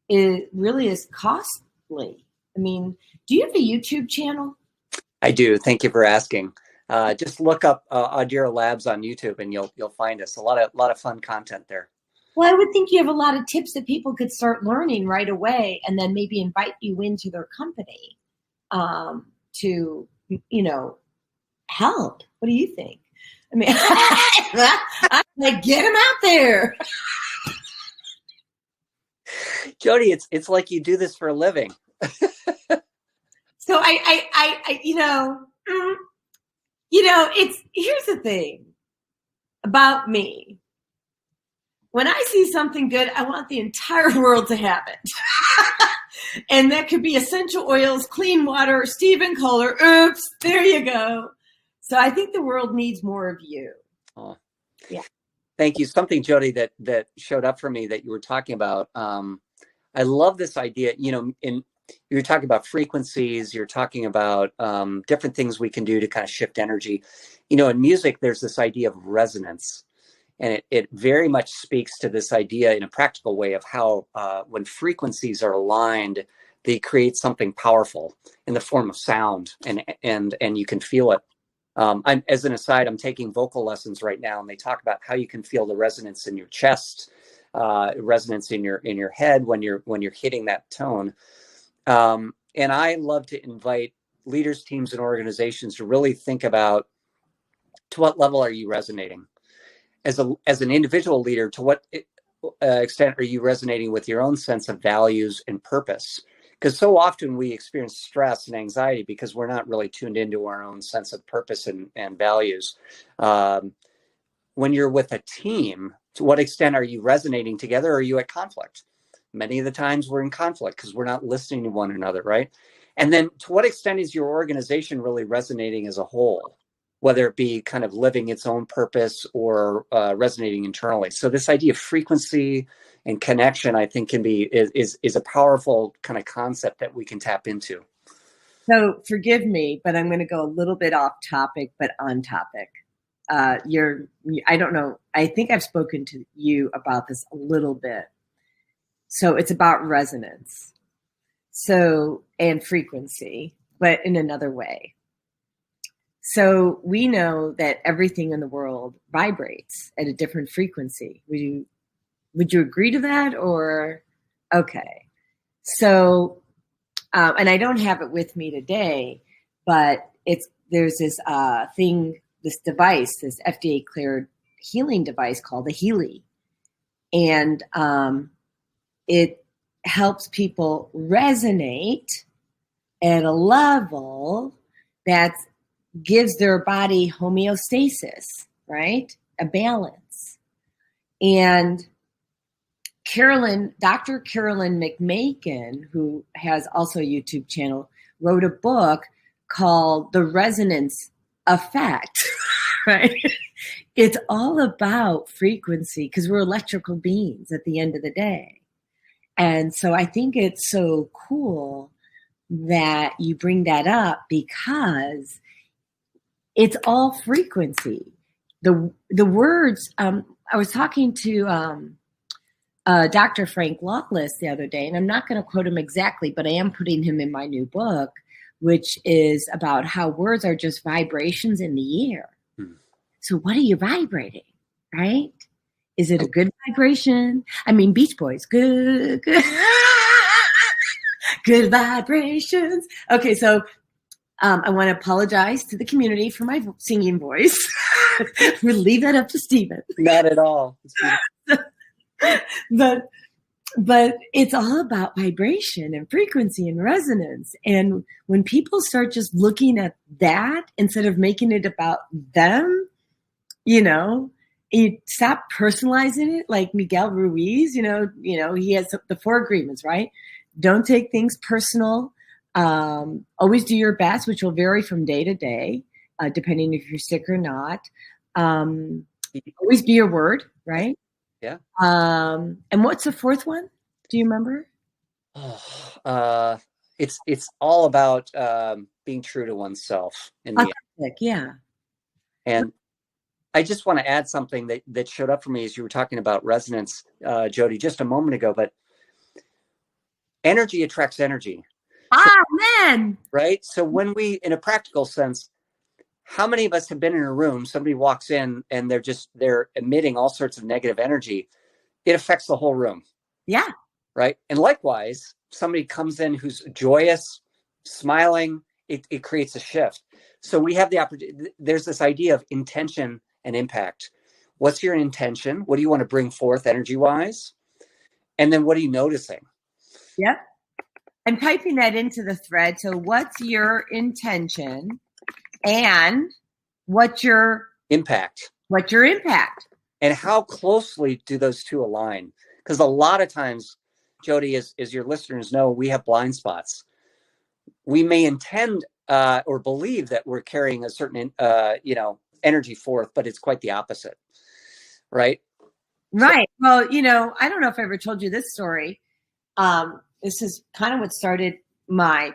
really is costly. I mean, do you have a YouTube channel? I do. Thank you for asking. Just look up Audira Labs on YouTube, and you'll find us. A lot of fun content there. Well, I would think you have a lot of tips that people could start learning right away, and then maybe invite you into their company to, help. What do you think? I mean, I'm like, get them out there. Jodi, it's like you do this for a living. So here's the thing about me. When I see something good, I want the entire world to have it. And that could be essential oils, clean water, Stephen Kohler. Oops, there you go. So I think the world needs more of you. Oh. Yeah. Thank you. Something, Jodi, that showed up for me that you were talking about. I love this idea, you're talking about frequencies, you're talking about different things we can do to kind of shift energy. In music, there's this idea of resonance. And it very much speaks to this idea in a practical way of how when frequencies are aligned, they create something powerful in the form of sound, and you can feel it. As an aside, I'm taking vocal lessons right now, and they talk about how you can feel the resonance in your chest, resonance in your head when you're hitting that tone. And I love to invite leaders, teams, and organizations to really think about, to what level are you resonating? As an individual leader, to what extent are you resonating with your own sense of values and purpose? Because so often we experience stress and anxiety because we're not really tuned into our own sense of purpose and values. When you're with a team, to what extent are you resonating together? Or are you at conflict? Many of the times we're in conflict because we're not listening to one another, right? And then to what extent is your organization really resonating as a whole, whether it be kind of living its own purpose or resonating internally? So this idea of frequency and connection, I think, is a powerful kind of concept that we can tap into. So forgive me, but I'm going to go a little bit off topic, but on topic. I don't know. I think I've spoken to you about this a little bit. So it's about resonance. And frequency, but in another way. So we know that everything in the world vibrates at a different frequency. Would you agree to that? Or, okay. So, and I don't have it with me today, but there's this thing, this device, this FDA cleared healing device called the Healy. And it helps people resonate at a level that gives their body homeostasis, right? A balance. And Dr. Carolyn McMakin, who has also a YouTube channel, wrote a book called The Resonance Effect, right? It's all about frequency because we're electrical beings at the end of the day. And so I think it's so cool that you bring that up because it's all frequency. The words, I was talking to Dr. Frank Lawless the other day, and I'm not going to quote him exactly, but I am putting him in my new book, which is about how words are just vibrations in the air. So what are you vibrating, right? Is it a good vibration? I mean, Beach Boys, good vibrations. Okay, so I want to apologize to the community for my singing voice. We'll leave that up to Stephen. Not at all. But it's all about vibration and frequency and resonance. And when people start just looking at that instead of making it about them, you stop personalizing it, like Miguel Ruiz, he has the 4 agreements, right? Don't take things personal. Always do your best, which will vary from day to day, depending if you're sick or not. Always be your word, right? Yeah. And what's the 4th one? Do you remember? It's all about being true to oneself. Yeah. And I just want to add something that showed up for me as you were talking about resonance, Jodi, just a moment ago. But energy attracts energy. Man. Right? So when we, in a practical sense, how many of us have been in a room, somebody walks in and they're emitting all sorts of negative energy. It affects the whole room. Yeah. Right. And likewise, somebody comes in who's joyous, smiling, it creates a shift. So we have the opportunity. There's this idea of intention and impact. What's your intention? What do you want to bring forth energy wise? And then what are you noticing? Yep. I'm typing that into the thread. So what's your intention and what's your impact? What's your impact? And how closely do those two align? Because a lot of times, Jodi, as your listeners know, we have blind spots. We may intend or believe that we're carrying a certain, energy forth, but it's quite the opposite, right? Right. Well, I don't know if I ever told you this story. This is kind of what started my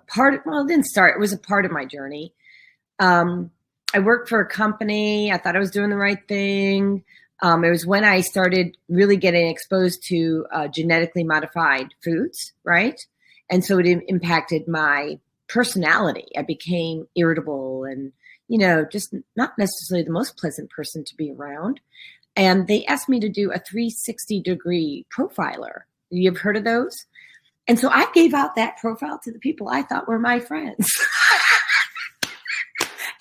part. Well, it didn't start. It was a part of my journey. I worked for a company. I thought I was doing the right thing. It was when I started really getting exposed to genetically modified foods, right? And so it impacted my personality. I became irritable and, just not necessarily the most pleasant person to be around. And they asked me to do a 360-degree profiler. You've heard of those? And so I gave out that profile to the people I thought were my friends.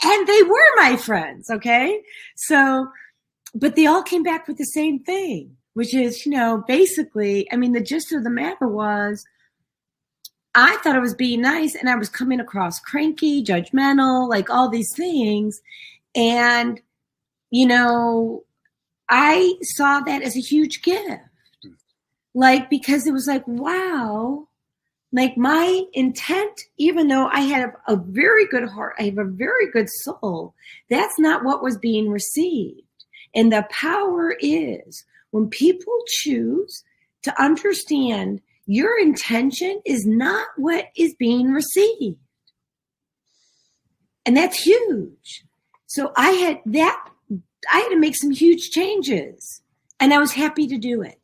And they were my friends, okay? So, but they all came back with the same thing, which is, basically, the gist of the matter was I thought I was being nice and I was coming across cranky, judgmental, like all these things. And, I saw that as a huge gift. Because it was like, wow, my intent, even though I had a very good heart, I have a very good soul, that's not what was being received. And the power is when people choose to understand your intention is not what is being received. And that's huge. So I had to make some huge changes, and I was happy to do it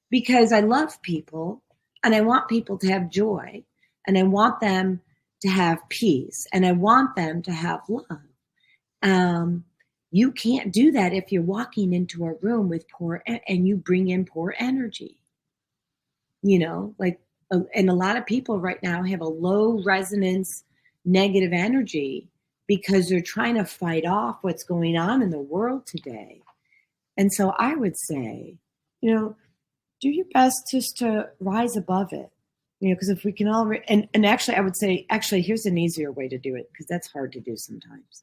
because I love people and I want people to have joy and I want them to have peace and I want them to have love. You can't do that if you're walking into a room with and you bring in poor energy. You know, like, and a lot of people right now have a low resonance negative energy because they're trying to fight off what's going on in the world today. And so I would say, you know, do your best just to rise above it. You know, because if we can all, and actually I would say, actually, here's an easier way to do it, because that's hard to do sometimes.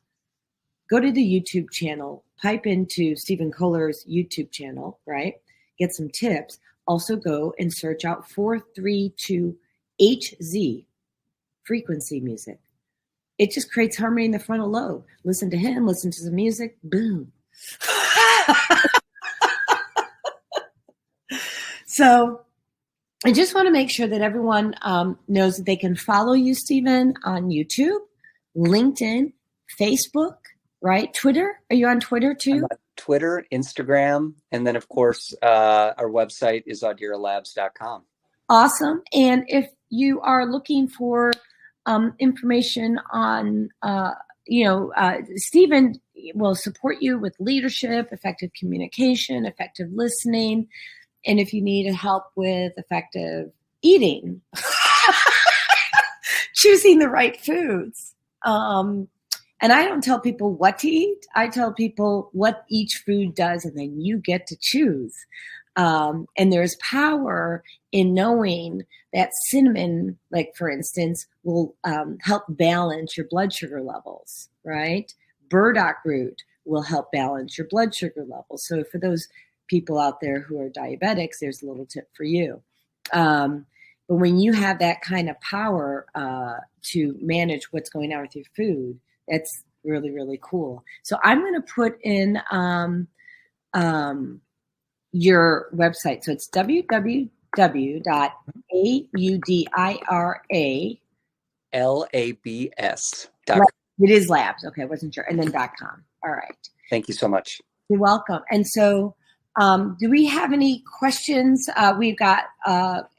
Go to the YouTube channel, pipe into Stephen Kohler's YouTube channel, right? Get some tips. Also go and search out 432HZ, frequency music. It just creates harmony in the frontal lobe. Listen to him, listen to the music, boom. So I just want to make sure that everyone knows that they can follow you, Stephen, on YouTube, LinkedIn, Facebook, right? Twitter. Are you on Twitter too? I'm on Twitter, Instagram, and then, of course, our website is audiralabs.com. Awesome. And if you are looking for information on, Stephen will support you with leadership, effective communication, effective listening. And if you need help with effective eating, choosing the right foods. And I don't tell people what to eat. I tell people what each food does, and then you get to choose. And there's power in knowing that cinnamon, like for instance, will help balance your blood sugar levels, right? Burdock root will help balance your blood sugar levels. So for those people out there who are diabetics, there's a little tip for you. But when you have that kind of power to manage what's going on with your food, that's really, really cool. So I'm going to put in your website. So it's www.audiralabs.com. Right. It is labs. Okay, I wasn't sure. And then .com. All right. Thank you so much. You're welcome. And so do we have any questions? We've got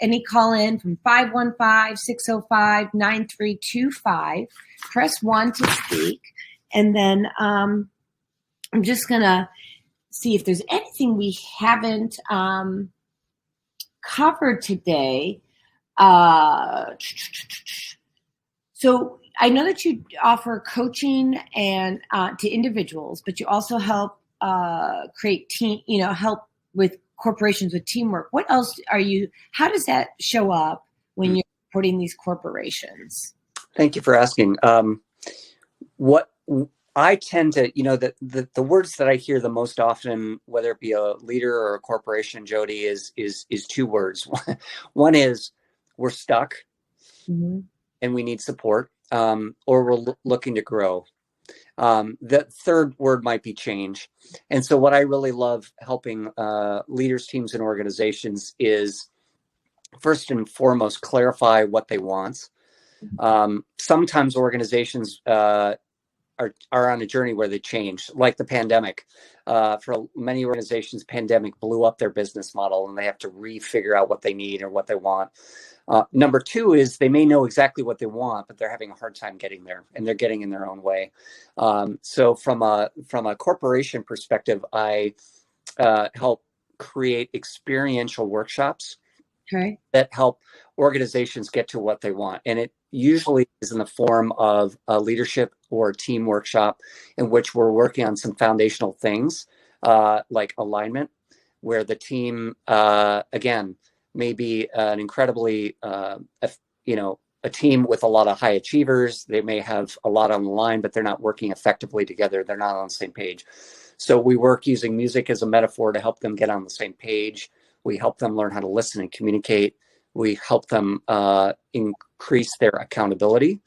any call in from 515-605-9325. Press 1 to speak. And then I'm just going to see if there's anything we haven't covered today. So I know that you offer coaching and to individuals, but you also help create team, help with corporations with teamwork. What else how does that show up when you're supporting these corporations? Thank you for asking. What I tend to, the words that I hear the most often, whether it be a leader or a corporation, Jodi, is two words. One is we're stuck and we need support, or we're looking to grow. The third word might be change. And so what I really love helping leaders, teams, and organizations is first and foremost clarify what they want. Sometimes organizations are on a journey where they change, like the pandemic. For many organizations, pandemic blew up their business model and they have to refigure out what they need or what they want. Number two is they may know exactly what they want, but they're having a hard time getting there, and they're getting in their own way. So from a corporation perspective, I help create experiential workshops that help organizations get to what they want. And it usually is in the form of a leadership or a team workshop in which we're working on some foundational things like alignment, where the team, again, may be an incredibly, a team with a lot of high achievers. They may have a lot on the line, but they're not working effectively together. They're not on the same page. So we work using music as a metaphor to help them get on the same page. We help them learn how to listen and communicate. We help them increase their accountability,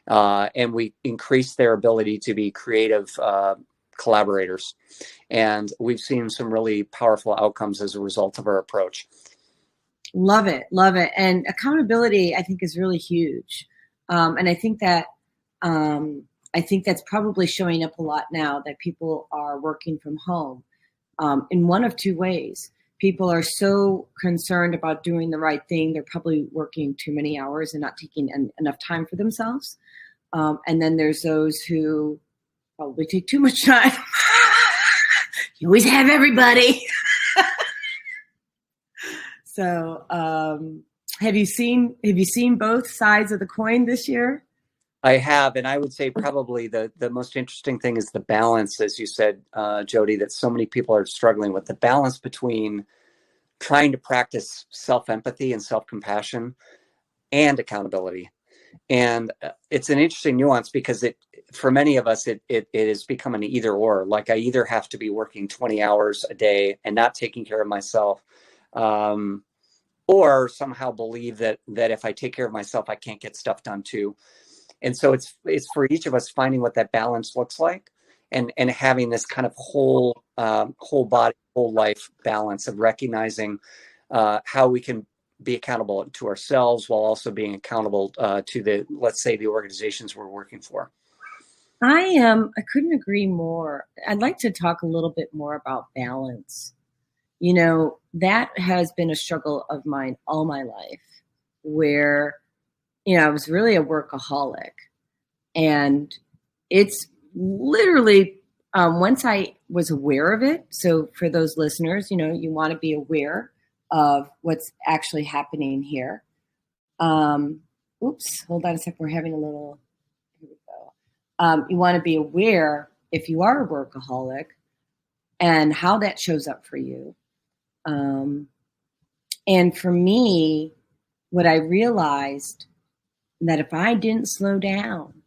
and we increase their ability to be creative collaborators. And we've seen some really powerful outcomes as a result of our approach. Love it. Love it. And accountability, I think, is really huge. And I think that's probably showing up a lot now that people are working from home in one of two ways. people are so concerned about doing the right thing. They're probably working too many hours and not taking enough time for themselves. And then there's those who probably take too much time. You always have everybody. So, have you seen both sides of the coin this year? I have, and I would say probably the most interesting thing is the balance, as you said, Jodi, that so many people are struggling with, the balance between trying to practice self-empathy and self-compassion and accountability. And it's an interesting nuance because for many of us, it has become an either or. Like I either have to be working 20 hours a day and not taking care of myself, or somehow believe that if I take care of myself, I can't get stuff done too. And so it's for each of us finding what that balance looks like, and having this kind of whole body, whole life balance of recognizing how we can be accountable to ourselves while also being accountable to let's say the organizations we're working for. I couldn't agree more. I'd like to talk a little bit more about balance. You know, that has been a struggle of mine all my life, where I was really a workaholic, and it's literally once I was aware of it. So for those listeners, you want to be aware of what's actually happening here. Oops, hold on a second. We're having a little, here we go. You want to be aware if you are a workaholic and how that shows up for you. And for me, what I realized that if I didn't slow down,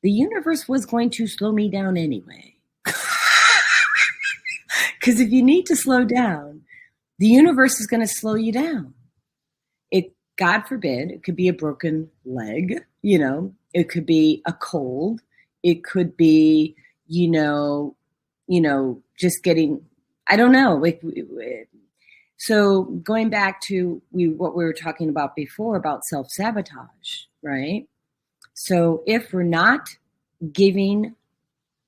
the universe was going to slow me down anyway. Because if you need to slow down, the universe is going to slow you down. God forbid, it could be a broken leg, it could be a cold, it could be, just getting, I don't know. So going back to what we were talking about before about self-sabotage, right? So if we're not giving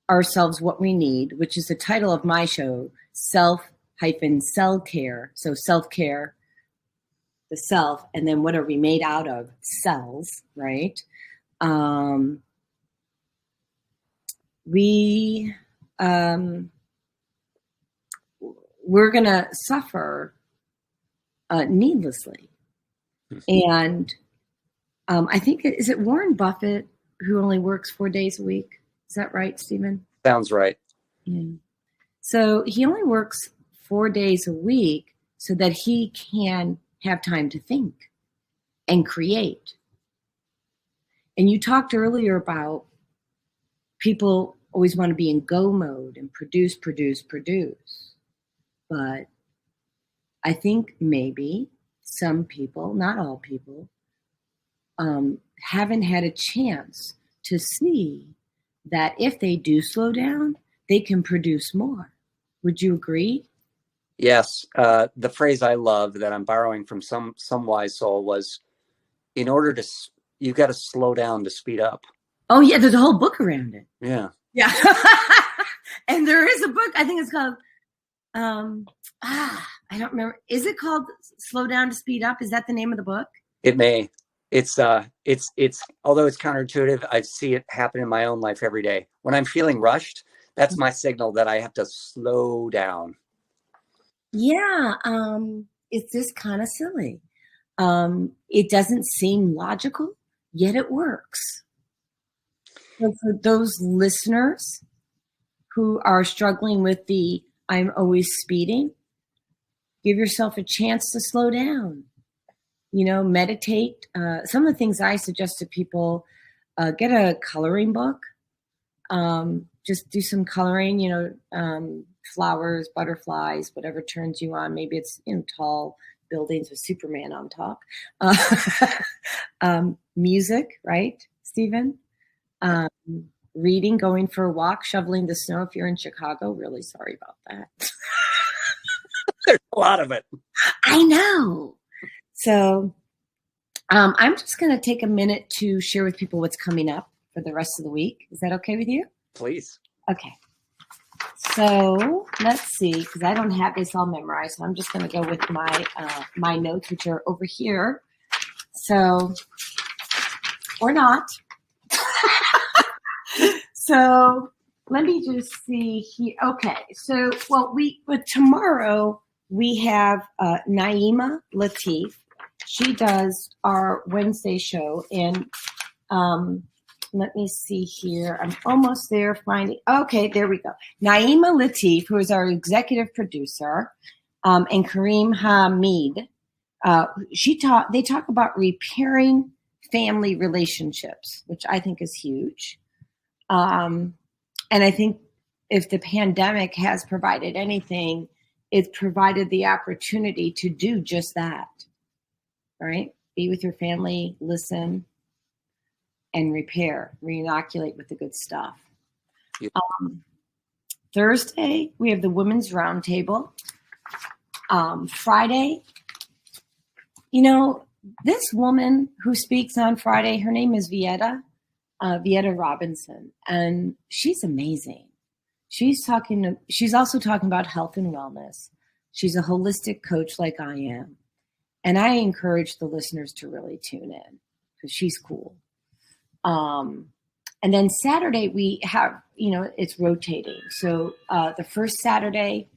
ourselves what we need, which is the title of my show, Self-Cell Care. So self-care, the self, and then what are we made out of? Cells, right? We're going to suffer needlessly. And I think, is it Warren Buffett who only works 4 days a week? Is that right, Stephen? Sounds right. Yeah. So he only works 4 days a week so that he can have time to think and create. And you talked earlier about people always want to be in go mode and produce. But I think maybe some people, not all people, haven't had a chance to see that if they do slow down, they can produce more. Would you agree? Yes. The phrase I love that I'm borrowing from some wise soul was, you've got to slow down to speed up. Oh yeah, there's a whole book around it. Yeah. Yeah. And there is a book, I think it's called, I don't remember. Is it called Slow Down to Speed Up? Is that the name of the book? It may. It's although it's counterintuitive, I see it happen in my own life every day. When I'm feeling rushed, that's my signal that I have to slow down. Yeah. It's just kind of silly. It doesn't seem logical, yet it works. So for those listeners who are struggling with I'm always speeding, give yourself a chance to slow down. Meditate. Some of the things I suggest to people, get a coloring book. Just do some coloring, flowers, butterflies, whatever turns you on. Maybe it's tall buildings with Superman on top. Music, right, Stephen? Reading, going for a walk, shoveling the snow if you're in Chicago. Really sorry about that. There's a lot of it. I know. So I'm just going to take a minute to share with people what's coming up for the rest of the week. Is that okay with you? Please. Okay. So let's see, because I don't have this all memorized. So I'm just going to go with my my notes, which are over here. So, or not. So let me just see here. Okay. So, but tomorrow we have Naima Latif. She does our Wednesday show, and let me see here. I'm almost there finding. Okay, there we go. Naima Latif, who is our executive producer, and Kareem Hamid. They talk about repairing family relationships, which I think is huge. And I think if the pandemic has provided anything, it's provided the opportunity to do just that, right? Be with your family, listen, and repair, reinoculate with the good stuff. Yeah. Thursday, we have the Women's Roundtable. Friday, this woman who speaks on Friday, her name is Vieta Robinson, and she's amazing. She's also talking about health and wellness. She's a holistic coach like I am. And I encourage the listeners to really tune in because she's cool. And then Saturday we have, it's rotating. So the first Saturday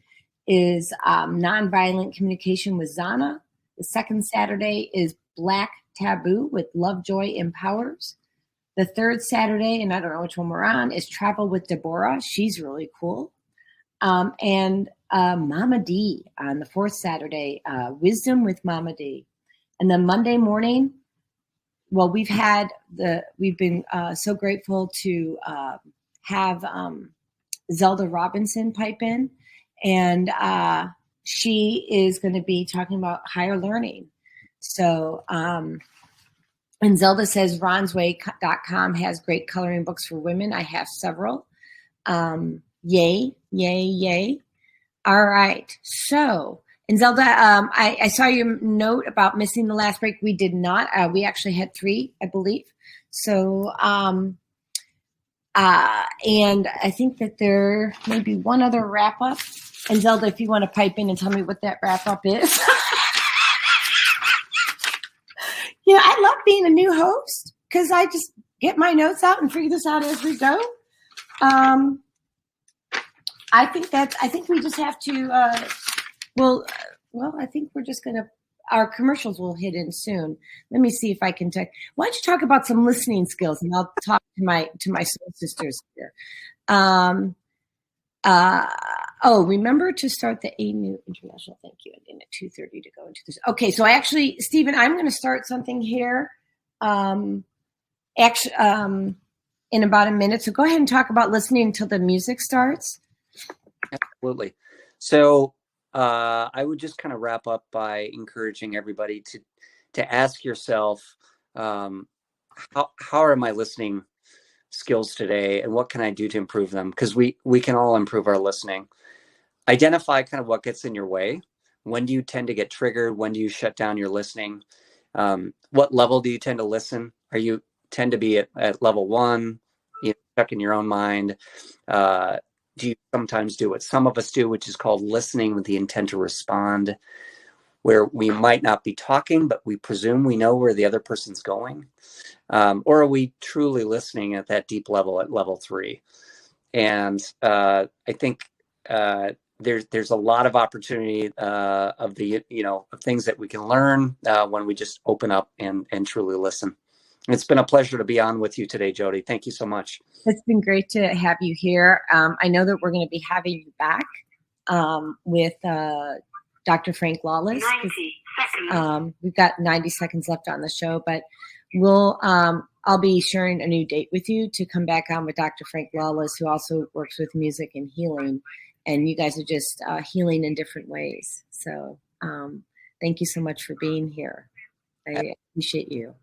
is nonviolent communication with Zana. The second Saturday is Black Taboo with Love, Joy, Empowers. The third Saturday, and I don't know which one we're on, is Travel with Deborah. She's really cool. And Mama D on the fourth Saturday, Wisdom with Mama D. And then Monday morning, well, we've been so grateful to have Zelda Robinson pipe in, and she is going to be talking about higher learning. So, and Zelda says ronsway.com has great coloring books for women. I have several. Yay, yay, yay. All right. So, and Zelda, I saw your note about missing the last break. We did not. We actually had 3, I believe. So, and I think that there may be one other wrap up. And Zelda, if you want to pipe in and tell me what that wrap up is. I love being a new host because I just get my notes out and figure this out as we go. I think we just have to, I think we're just going to, our commercials will hit in soon. Let me see if I can why don't you talk about some listening skills, and I'll talk to my soul sisters here. Remember to start the ANU International. Thank you. And at 2:30 to go into this. Okay, so Stephen, I'm going to start something here. In about a minute. So go ahead and talk about listening until the music starts. Absolutely. So I would just kind of wrap up by encouraging everybody to ask yourself, how are my listening skills today, and what can I do to improve them? Because we can all improve our listening. Identify kind of what gets in your way. When do you tend to get triggered? When do you shut down your listening? What level do you tend to listen? Are you tend to be at level 1, stuck in your own mind? Do you sometimes do what some of us do, which is called listening with the intent to respond, where we might not be talking, but we presume we know where the other person's going? Or are we truly listening at that deep level, at level 3? And I think there's a lot of opportunity of things that we can learn when we just open up and truly listen. It's been a pleasure to be on with you today, Jodi. Thank you so much. It's been great to have you here. I know that we're going to be having you back with Dr. Frank Lawless. 90 seconds. We've got 90 seconds left on the show, but I'll be sharing a new date with you to come back on with Dr. Frank Lawless, who also works with music and healing. And you guys are just healing in different ways. So thank you so much for being here. I appreciate you.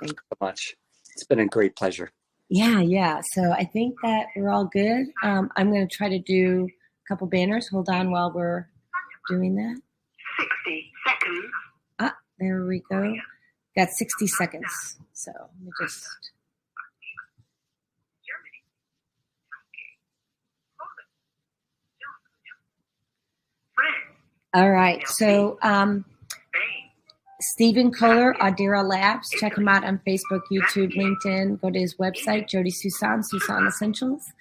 Thank you so much. It's been a great pleasure. Yeah. So I think that we're all good. I'm going to try to do a couple banners. Hold on while we're doing that. 60 seconds. There we go. Got 60 seconds. So let me just... All right. So, Stephen Kohler, Audira Labs. Check him out on Facebook, YouTube, LinkedIn. Go to his website, Jodi Suson, Suson Essentials.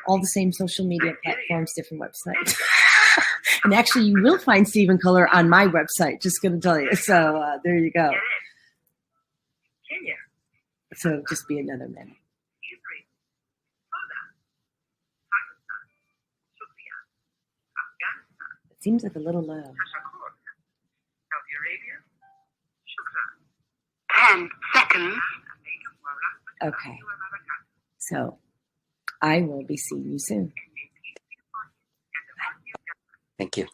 All the same social media platforms, different websites. And actually, you will find Stephen Kohler on my website. Just going to tell you. So there you go. So just be another minute. It seems like a little low. 10 seconds. Okay. So I will be seeing you soon. Thank you.